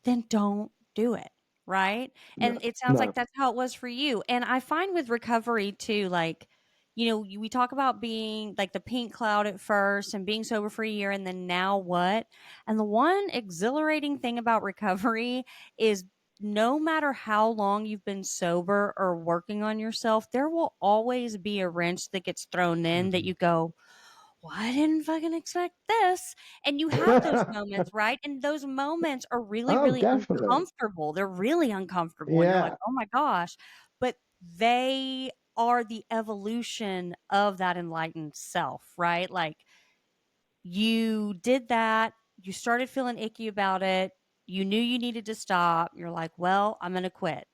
then don't do it. Right. And it sounds like No. that's how it was for you. And I find with recovery too, like, we talk about being like the pink cloud at first and being sober for a year and then now what? And the one exhilarating thing about recovery is no matter how long you've been sober or working on yourself, there will always be a wrench that gets thrown in that you go, well, I didn't fucking expect this. And you have those moments, right? And those moments are really, Oh, really definitely. uncomfortable. They're really uncomfortable. And you're like, Yeah. oh my gosh. But they are the evolution of that enlightened self, right? Like you did that, you started feeling icky about it, you knew you needed to stop. You're like, well, I'm going to quit.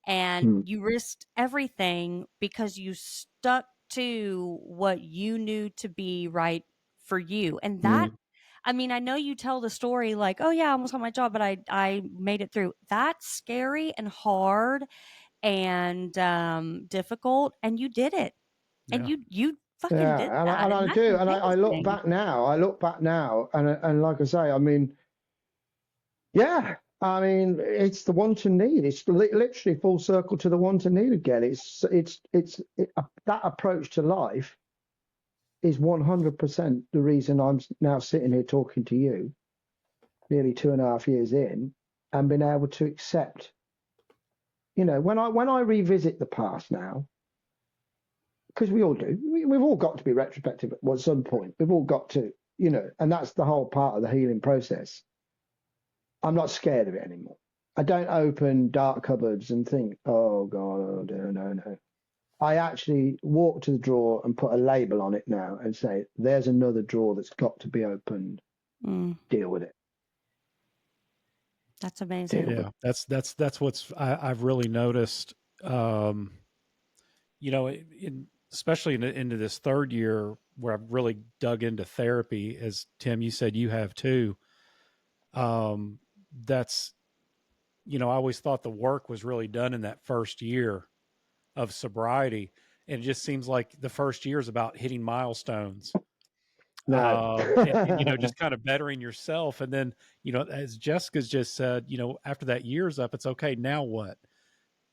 And you risked everything because you stuck to what you knew to be right for you. And that, I mean, I know you tell the story like, oh yeah, I almost got my job, but I made it through. That's scary and hard and difficult, and you did it. And you fucking did Yeah, that, and and I that's do, and I look amazing. back now. And like I say, I mean, yeah, I mean, it's the want and need. It's literally full circle to the want and need again. That approach to life is 100% the reason I'm now sitting here talking to you, nearly 2.5 years in, and been able to accept. When I revisit the past now, because we all do. We've all got to be retrospective at some point. We've all got to, and that's the whole part of the healing process. I'm not scared of it anymore. I don't open dark cupboards and think, oh God, oh dear, no. I actually walk to the drawer and put a label on it now and say, there's another drawer that's got to be opened. Deal with it. That's amazing. Yeah, that's what's I've really noticed. Especially into this third year where I've really dug into therapy, as Tim, you said you have too. That's, I always thought the work was really done in that first year of sobriety. And it just seems like the first year is about hitting milestones. No. And just kind of bettering yourself. And then, as Jessica's just said, after that year's up, it's okay. Now what?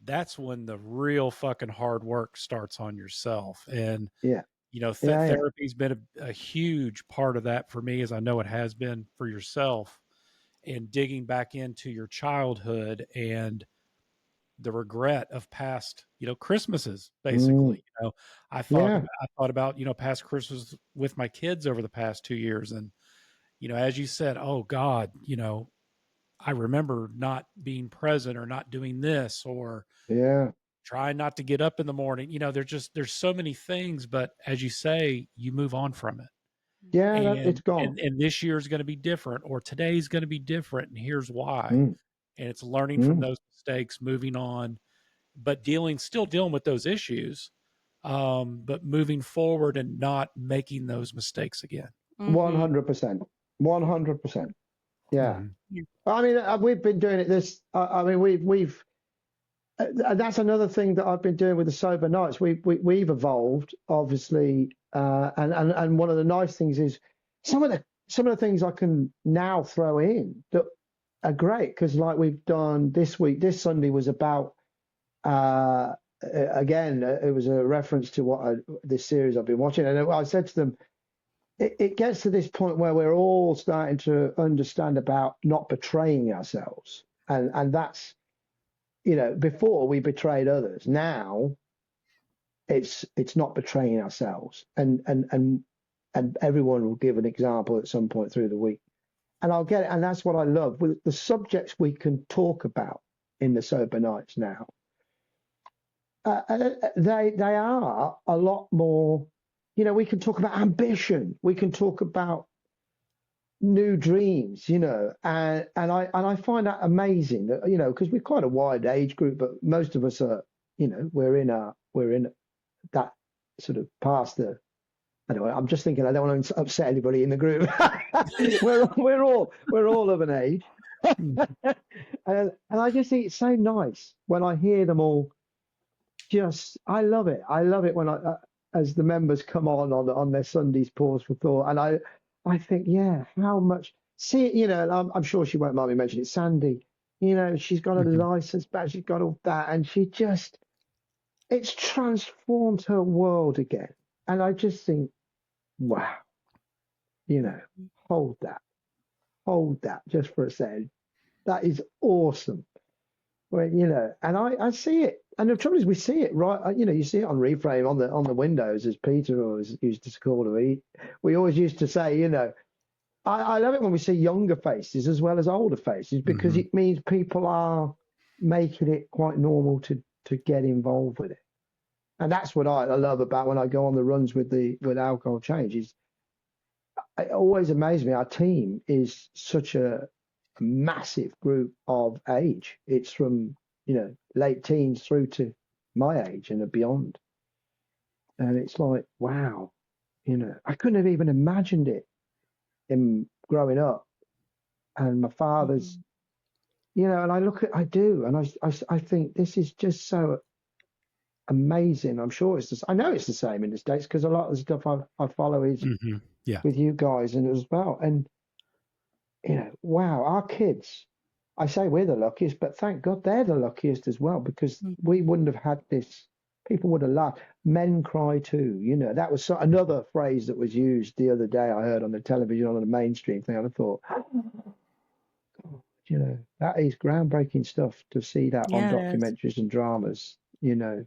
That's when the real fucking hard work starts on yourself. And, yeah. Therapy's been a huge part of that for me, as I know it has been for yourself, and digging back into your childhood and the regret of past, Christmases, basically. I thought about, past Christmas with my kids over the past 2 years. And, as you said, oh God, I remember not being present or not doing this or trying not to get up in the morning. There's so many things, but as you say, you move on from it. Yeah, it's gone. And this year is going to be different, or today's going to be different. And here's why. And it's learning from those mistakes, moving on, but still dealing with those issues, but moving forward and not making those mistakes again. 100%. 100%. Yeah. Yeah. I mean, we've been doing it I mean, we've that's another thing that I've been doing with the sober nights. We've evolved, obviously, and one of the nice things is some of the things I can now throw in that are great, because like we've done this week. This Sunday was about again, it was a reference to this series I've been watching, and I said to them, it gets to this point where we're all starting to understand about not betraying ourselves, and that's, before we betrayed others. Now it's not betraying ourselves, and everyone will give an example at some point through the week, and I'll get it. And that's what I love with the subjects we can talk about in the sober nights now. They are a lot more you know, we can talk about ambition. We can talk about new dreams, you know, and I find that amazing that, you know, because we're quite a wide age group, but most of us are, you know, we're in that sort of past the. I don't know, I'm just thinking I don't want to upset anybody in the group. we're all of an age, and I just think it's so nice when I hear them all. I love it. I love it when as the members come on their Sundays pause for thought, and I think, yeah, how much. See, you know, and I'm sure she won't mind me mentioning it. Sandy, you know, she's got a license badge, she's got all that, and it's transformed her world again. And I just think, wow, you know, hold that just for a second. That is awesome. Well, you know, and I see it. And the trouble is, we see it, right? You know, you see it on reframe on the windows, as Peter always used to call them. We always used to say, you know, I love it when we see younger faces as well as older faces, because it means people are making it quite normal to get involved with it. And that's what I love about when I go on the runs with Alcohol Change. It always amazes me. Our team is such a massive group of age. It's from, you know, late teens through to my age and beyond. And it's like, wow, you know, I couldn't have even imagined it in growing up. And my father's, you know, and I do, and I think this is just so amazing. I'm sure I know it's the same in the States, because a lot of the stuff I follow is with you guys and as well. And, you know, wow, our kids, I say we're the luckiest, but thank God they're the luckiest as well, because we wouldn't have had this. People would have laughed. Men cry too. You know, that was another phrase that was used the other day. I heard on the television on the mainstream thing. And I thought, God, you know, that is groundbreaking stuff to see that on documentaries and dramas, you know.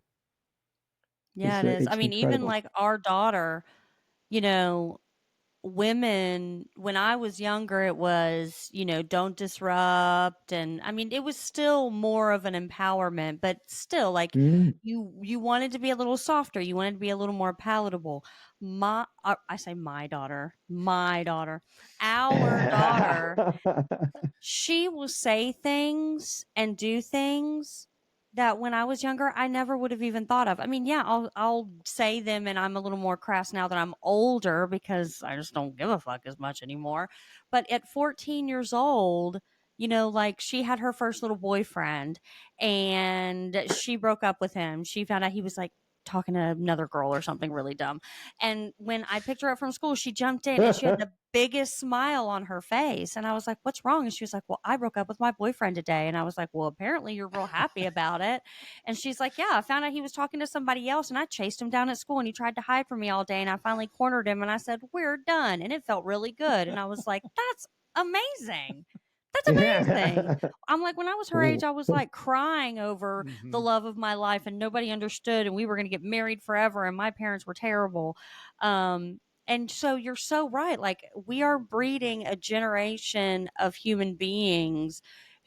Yeah, it is. I mean, incredible. even like our daughter, you know, women, when I was younger, it was, you know, don't disrupt. And I mean, it was still more of an empowerment, but still, like, you wanted to be a little softer. You wanted to be a little more palatable. I say my daughter, our daughter, she will say things and do things that when I was younger, I never would have even thought of. I mean, yeah, I'll say them, and I'm a little more crass now that I'm older, because I just don't give a fuck as much anymore. But at 14 years old, you know, like, she had her first little boyfriend, and she broke up with him. She found out he was like talking to another girl or something really dumb. And when I picked her up from school, she jumped in and she had the biggest smile on her face. And I was like, what's wrong? And she was like, well, I broke up with my boyfriend today. And I was like, well, apparently you're real happy about it. And she's like, yeah, I found out he was talking to somebody else, and I chased him down at school, and he tried to hide from me all day. And I finally cornered him, and I said, we're done. And it felt really good. And I was like, that's amazing. That's amazing. I'm like, when I was her age, I was like crying over the love of my life, and nobody understood, and we were going to get married forever, and my parents were terrible. And so you're so right. Like, we are breeding a generation of human beings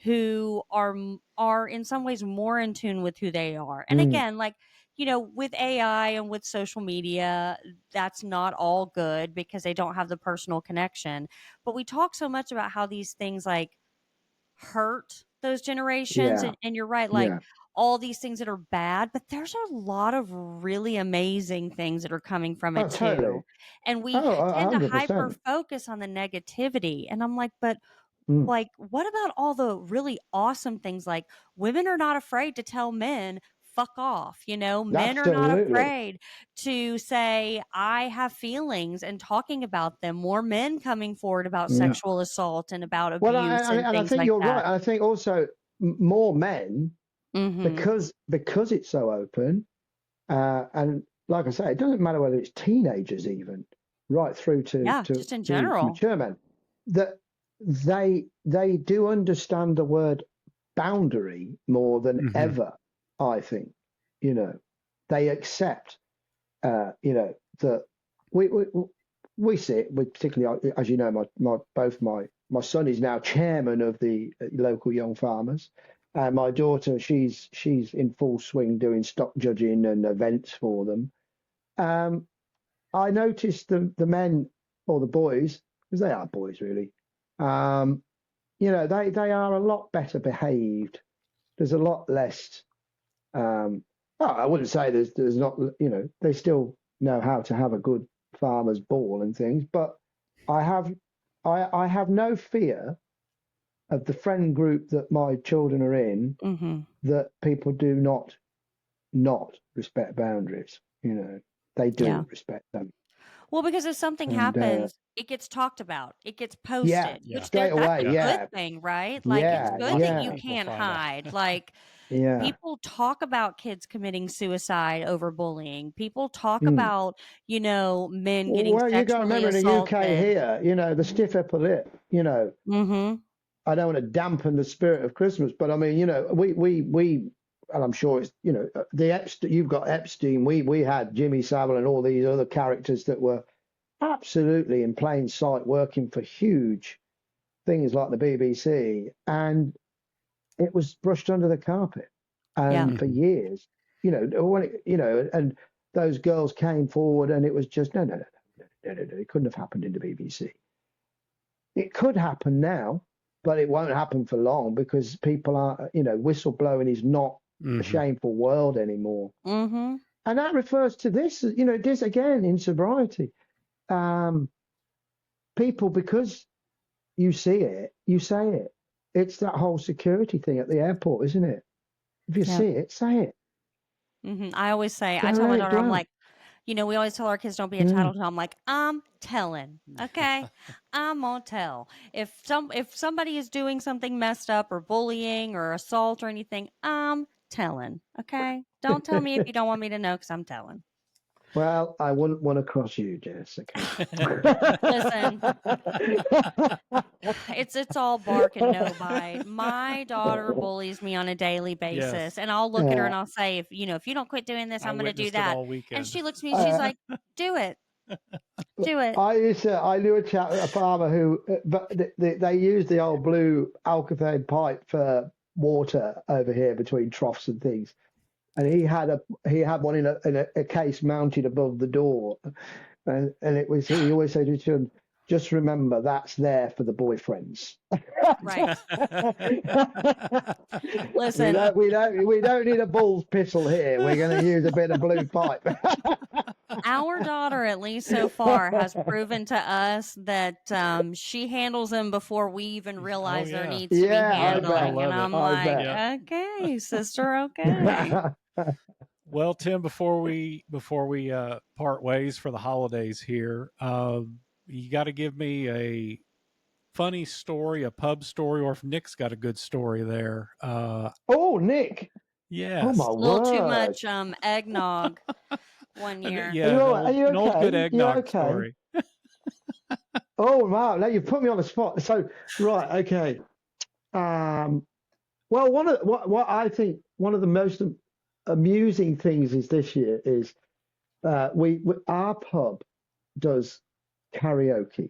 who are in some ways more in tune with who they are. And again, like, you know, with AI and with social media, that's not all good, because they don't have the personal connection. But we talk so much about how these things like hurt those generations. And you're right, like, all these things that are bad, but there's a lot of really amazing things that are coming from it too. And we tend to 100%. hyper focus on the negativity. And I'm like, but like, what about all the really awesome things? Like, women are not afraid to tell men, fuck off. You know, men are not afraid to say, I have feelings, and talking about them. More men coming forward about sexual assault and about abuse. Well, and I think you're right. I think also more men, because it's so open, and like I say, it doesn't matter whether it's teenagers, even right through to just in general, mature men, that they do understand the word boundary more than ever. I think, you know, they accept, you know, that we see it. Particularly, as you know, my son is now chairman of the local young farmers, and my daughter, she's in full swing doing stock judging and events for them. I noticed the men or the boys, because they are boys really, they are a lot better behaved. There's a lot less. I wouldn't say there's not. They still know how to have a good farmer's ball and things, but I have no fear of the friend group that my children are in, that people do not respect boundaries. They do respect them. Well, because if something happens, it gets talked about, it gets posted, which straight away, that's a good thing, right? Like, it's good that you can't hide. Like, people talk about kids committing suicide over bullying. People talk about, men getting sexually you got to remember in the UK here, the stiff upper lip, I don't want to dampen the spirit of Christmas, but I mean, we and I'm sure it's, you've got Epstein, we had Jimmy Savile and all these other characters that were absolutely in plain sight working for huge things like the BBC, and it was brushed under the carpet. And for years, and those girls came forward and it was just, no, it couldn't have happened in the BBC. It could happen now, but it won't happen for long because people are, whistleblowing is not a shameful world anymore. And that refers to this, this again in sobriety. People, because you see it, you say it. It's that whole security thing at the airport, isn't it? If you see it, say it. I always say, I tell my daughter, I'm like, we always tell our kids don't be entitled to. I'm like, I'm telling, okay? I'm gonna tell. If somebody is doing something messed up or bullying or assault or anything, I'm telling, okay? Don't tell me if you don't want me to know, because I'm telling. Well, I wouldn't want to cross you, Jessica. Listen, it's all bark and no bite. My daughter bullies me on a daily basis, and I'll look at her and I'll say, if you don't quit doing this, I'm going to do that. And she looks at me and she's like, "Do it, do it." I knew a chap, a farmer who, but they used the old blue Alcathane pipe for water over here between troughs and things. And he had one in a case mounted above the door, and it was, he always said to his children, just remember that's there for the boyfriends. Right. Listen, we don't need a bull's pistol here. We're going to use a bit of blue pipe. Our daughter, at least so far, has proven to us that she handles them before we even realize there needs to be handling. And I'm like, okay, sister, okay. Well, Tim, before we part ways for the holidays here, you got to give me a funny story, a pub story, or if Nick's got a good story there. Nick. Yes. Oh my a little word. too much eggnog one year. Yeah, are you okay? An old good eggnog story. Oh wow! Now you put me on the spot. So right, okay. Well, what I think one of the most amusing things is this year is our pub does karaoke,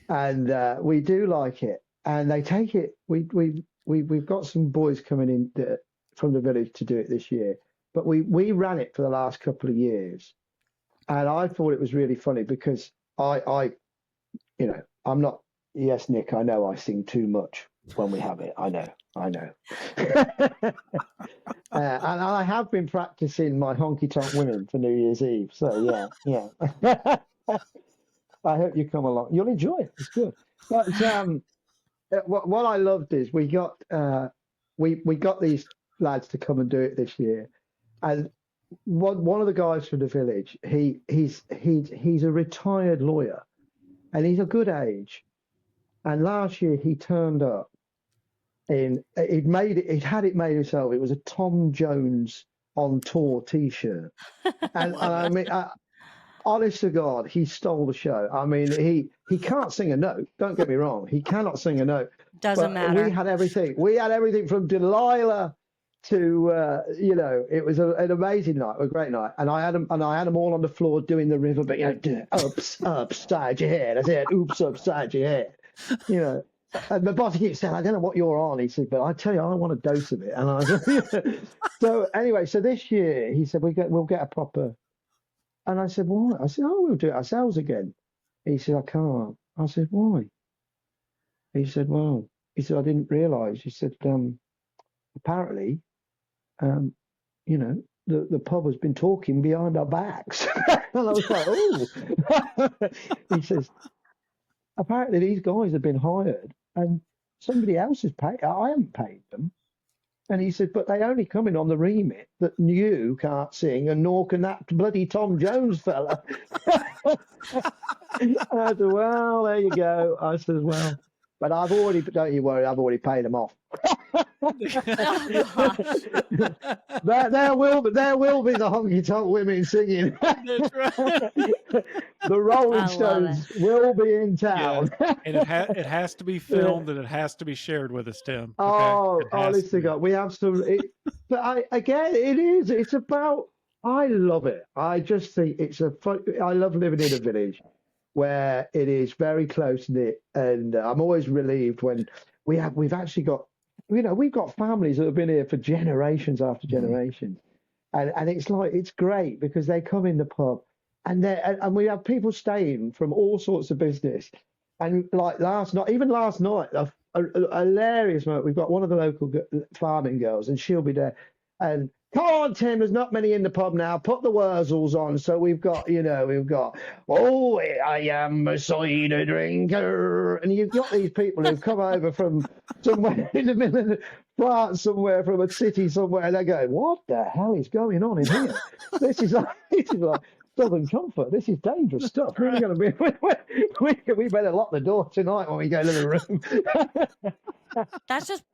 and we do like it, and they take it. We've got some boys coming in from the village to do it this year, but we ran it for the last couple of years, and I thought it was really funny because I'm not. Yes, Nick, I know I sing too much when we have it. I know. And I have been practicing my honky tonk women for New Year's Eve. So yeah. I hope you come along. You'll enjoy it. It's good. But what I loved is we got these lads to come and do it this year, and one of the guys from the village, he's a retired lawyer, and he's a good age. And last year he turned up he'd had it made himself. It was a Tom Jones on tour T-shirt, and I mean, honest to God, he stole the show. I mean, he can't sing a note. Don't get me wrong, he cannot sing a note. Doesn't matter. We had everything. We had everything from Delilah to it was an amazing night, a great night. And I had them all on the floor doing the river, but upside your head. I said, oops, upside your head. And the boss keeps saying, I don't know what you're on. He said, but I tell you, I want a dose of it. And I so anyway, so this year he said we'll get a proper And I said, why? I said, oh, we'll do it ourselves again. He said, I can't. I said, why? He said, well, he said, I didn't realise. He said, apparently, you know, the pub has been talking behind our backs. And I was like, oh. He says, apparently these guys have been hired and somebody else has paid. I haven't paid them. And he said, but they only come in on the remit that you can't sing and nor can that bloody Tom Jones fella. And I said, well, there you go. I said, well, but don't you worry, I've already paid them off. there will be the honky tonk women singing. That's right. The Rolling Stones will be in town. Yeah. And it has to be filmed and it has to be shared with us, Tim. Oh, honestly, God, we have some. But it is. It's about. I love it. I just think it's a fun. I love living in a village where it is very close knit, and I'm always relieved when we've actually got. You know, we've got families that have been here for generations after generations, and it's great because they come in the pub, and we have people staying from all sorts of business, and like last night, a hilarious moment. We've got one of the local farming girls, and she'll be there, and come on, Tim, there's not many in the pub now. Put the Wurzels on. So we've got, oh, I am a cider drinker. And you've got these people who've come over from somewhere in the middle of France, somewhere from a city somewhere. And they go, what the hell is going on in here? This is like Southern Comfort. This is dangerous stuff. We're going to be, we better lock the door tonight when we go to the room. That's just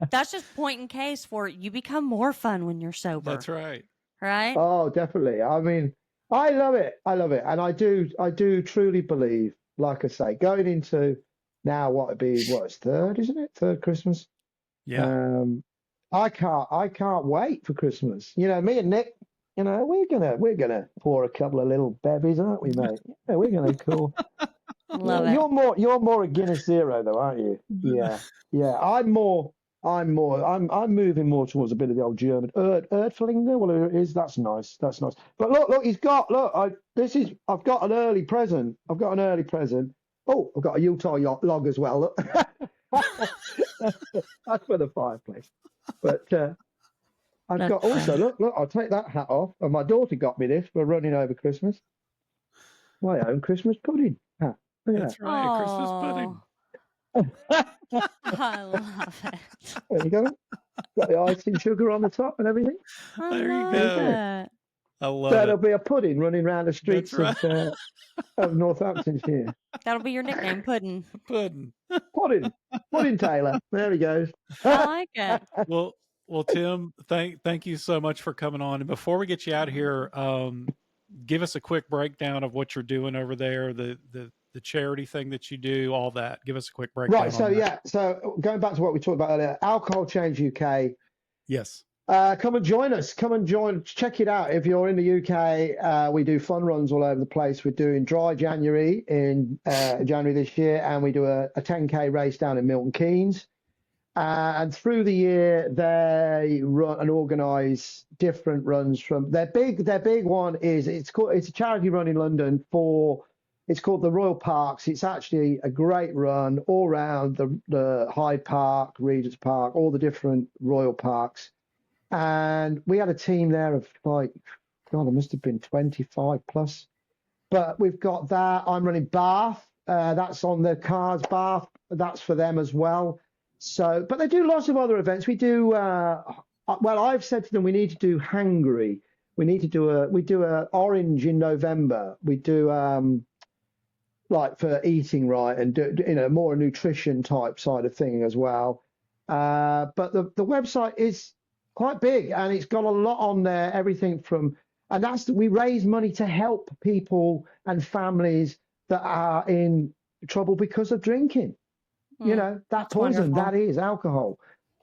point in case for you become more fun when you're sober. That's right. Right? Oh, definitely. I mean, I love it. And I do truly believe, like I say, going into now it's third, isn't it? Third Christmas. Yeah. I can't wait for Christmas. You know, me and Nick, you know, we're gonna pour a couple of little bevies, aren't we, mate? Yeah, we're gonna cool. Love it. You're more a Guinness Zero though, aren't you? Yeah. I'm moving more towards a bit of the old German Erdflinger. Well, it is. That's nice. But look, I've got an early present. Oh, I've got a Utah log as well. Look. That's for the fireplace. But I've got also look. I'll take that hat off. And my daughter got me this for running over Christmas. My own Christmas pudding. That's right. Aww. Christmas pudding. I love it. There you go. Got the icing sugar on the top and everything. There you love go. it. I love There'll it. be a pudding running around the streets That's of Northamptonshire. That'll be your nickname, Puddin'. Pudding. Pudding Taylor. There he goes. I like it. Well, Tim, thank you so much for coming on. And before we get you out of here, give us a quick breakdown of what you're doing over there, the charity thing that you do, all that. Give us a quick breakdown. Right. So going back to what we talked about earlier, Alcohol Change UK. Yes. Come and join us. Check it out. If you're in the UK, we do fun runs all over the place. We're doing Dry January in January this year, and we do a 10K race down in Milton Keynes. And through the year, they run and organise different runs. From their big one is it's a charity run in London it's called the Royal Parks. It's actually a great run all around the Hyde Park, Regent's Park, all the different royal parks. And we had a team there of it must have been 25 plus. But we've got that. I'm running Bath. That's on the cards. Bath. That's for them as well. So, but they do lots of other events. We do. I've said to them we need to do Hungary. We do a Orange in November. We do for eating right and do more nutrition type side of thing as well. But the website is quite big and it's got a lot on there. Everything from we raise money to help people and families that are in trouble because of drinking. That poison, that is alcohol,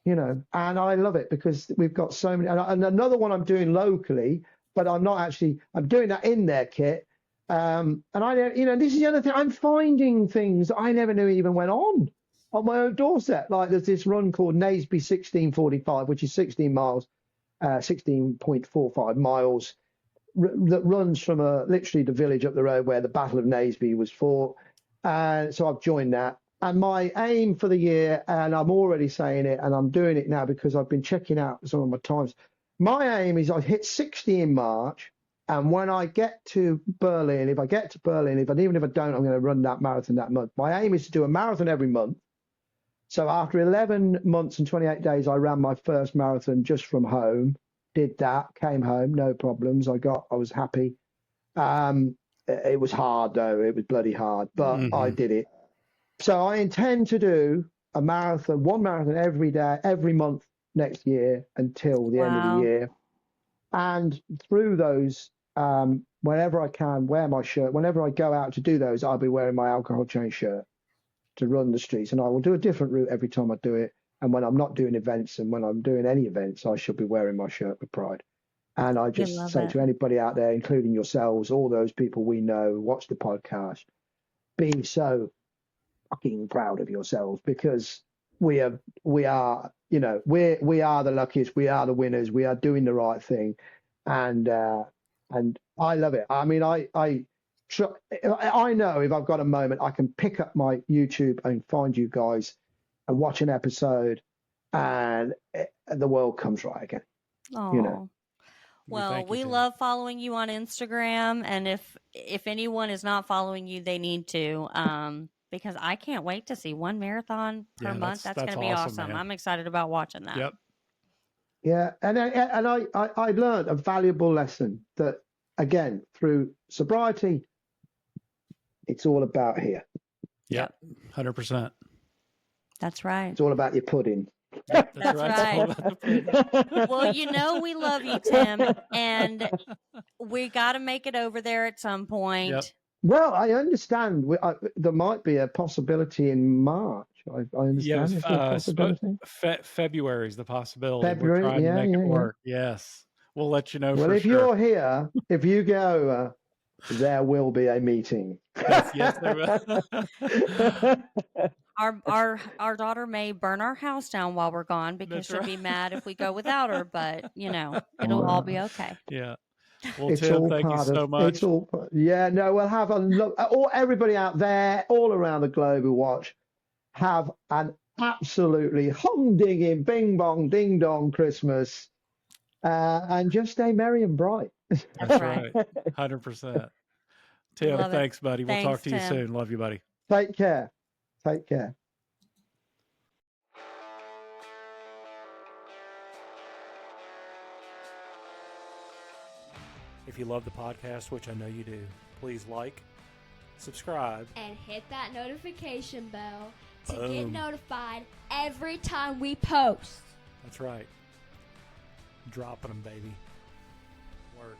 and I love it because we've got so many. And another one I'm doing locally, but I'm doing that in their kit. And this is the other thing. I'm finding things that I never knew even went on my own doorstep. Like there's this run called Naseby 1645, which is 16 miles, 16.45 miles that runs from literally the village up the road where the Battle of Naseby was fought. And so I've joined that. And my aim for the year, and I'm already saying it, and I'm doing it now because I've been checking out some of my times. My aim is I hit 60 in March. And when I get to Berlin, even if I don't, I'm going to run that marathon that month. My aim is to do a marathon every month. So after 11 months and 28 days, I ran my first marathon just from home. Did that, came home, no problems. I was happy. It was hard though. It was bloody hard, but I did it. So I intend to do one marathon every day, every month next year until the end of the year. And through those, whenever I can, wear my shirt. Whenever I go out to do those, I'll be wearing my alcohol change shirt to run the streets. And I will do a different route every time I do it. And when I'm not doing events and when I'm doing any events, I should be wearing my shirt with pride. And I just say to anybody out there, including yourselves, all those people we know, watch the podcast, be so fucking proud of yourselves, because we are, we are the luckiest, we are the winners, we are doing the right thing. And I love it. I mean, I know if I've got a moment, I can pick up my YouTube and find you guys and watch an episode, and the world comes right again. Oh, well, we love following you on Instagram, and if anyone is not following you, they need to, because I can't wait to see one marathon per month. That's going to be awesome. I'm excited about watching that. Yep. Yeah, and I learned a valuable lesson that, again, through sobriety, it's all about here. Yep, 100%. That's right. It's all about your pudding. That's right. Well, we love you, Tim, and we got to make it over there at some point. Yep. Well, I understand. There might be a possibility in March. I understand. February is the possibility. February, we're trying to make it work. Yes. We'll let you know. Well, if you're here, if you go over, there will be a meeting. Yes, there will. Our daughter may burn our house down while we're gone because she'll be mad if we go without her, but it'll all be okay. Yeah. Well, Tim, thank you so much. We'll have a look. Everybody out there, all around the globe who watch, have an absolutely humdigging, bing bong, ding dong Christmas, and just stay merry and bright. That's right. 100%. Tim, thanks, buddy. We'll talk to you soon. Love you, buddy. Take care. Take care. If you love the podcast, which I know you do, please like, subscribe, and hit that notification bell to get notified every time we post. That's right. Dropping them, baby. Word.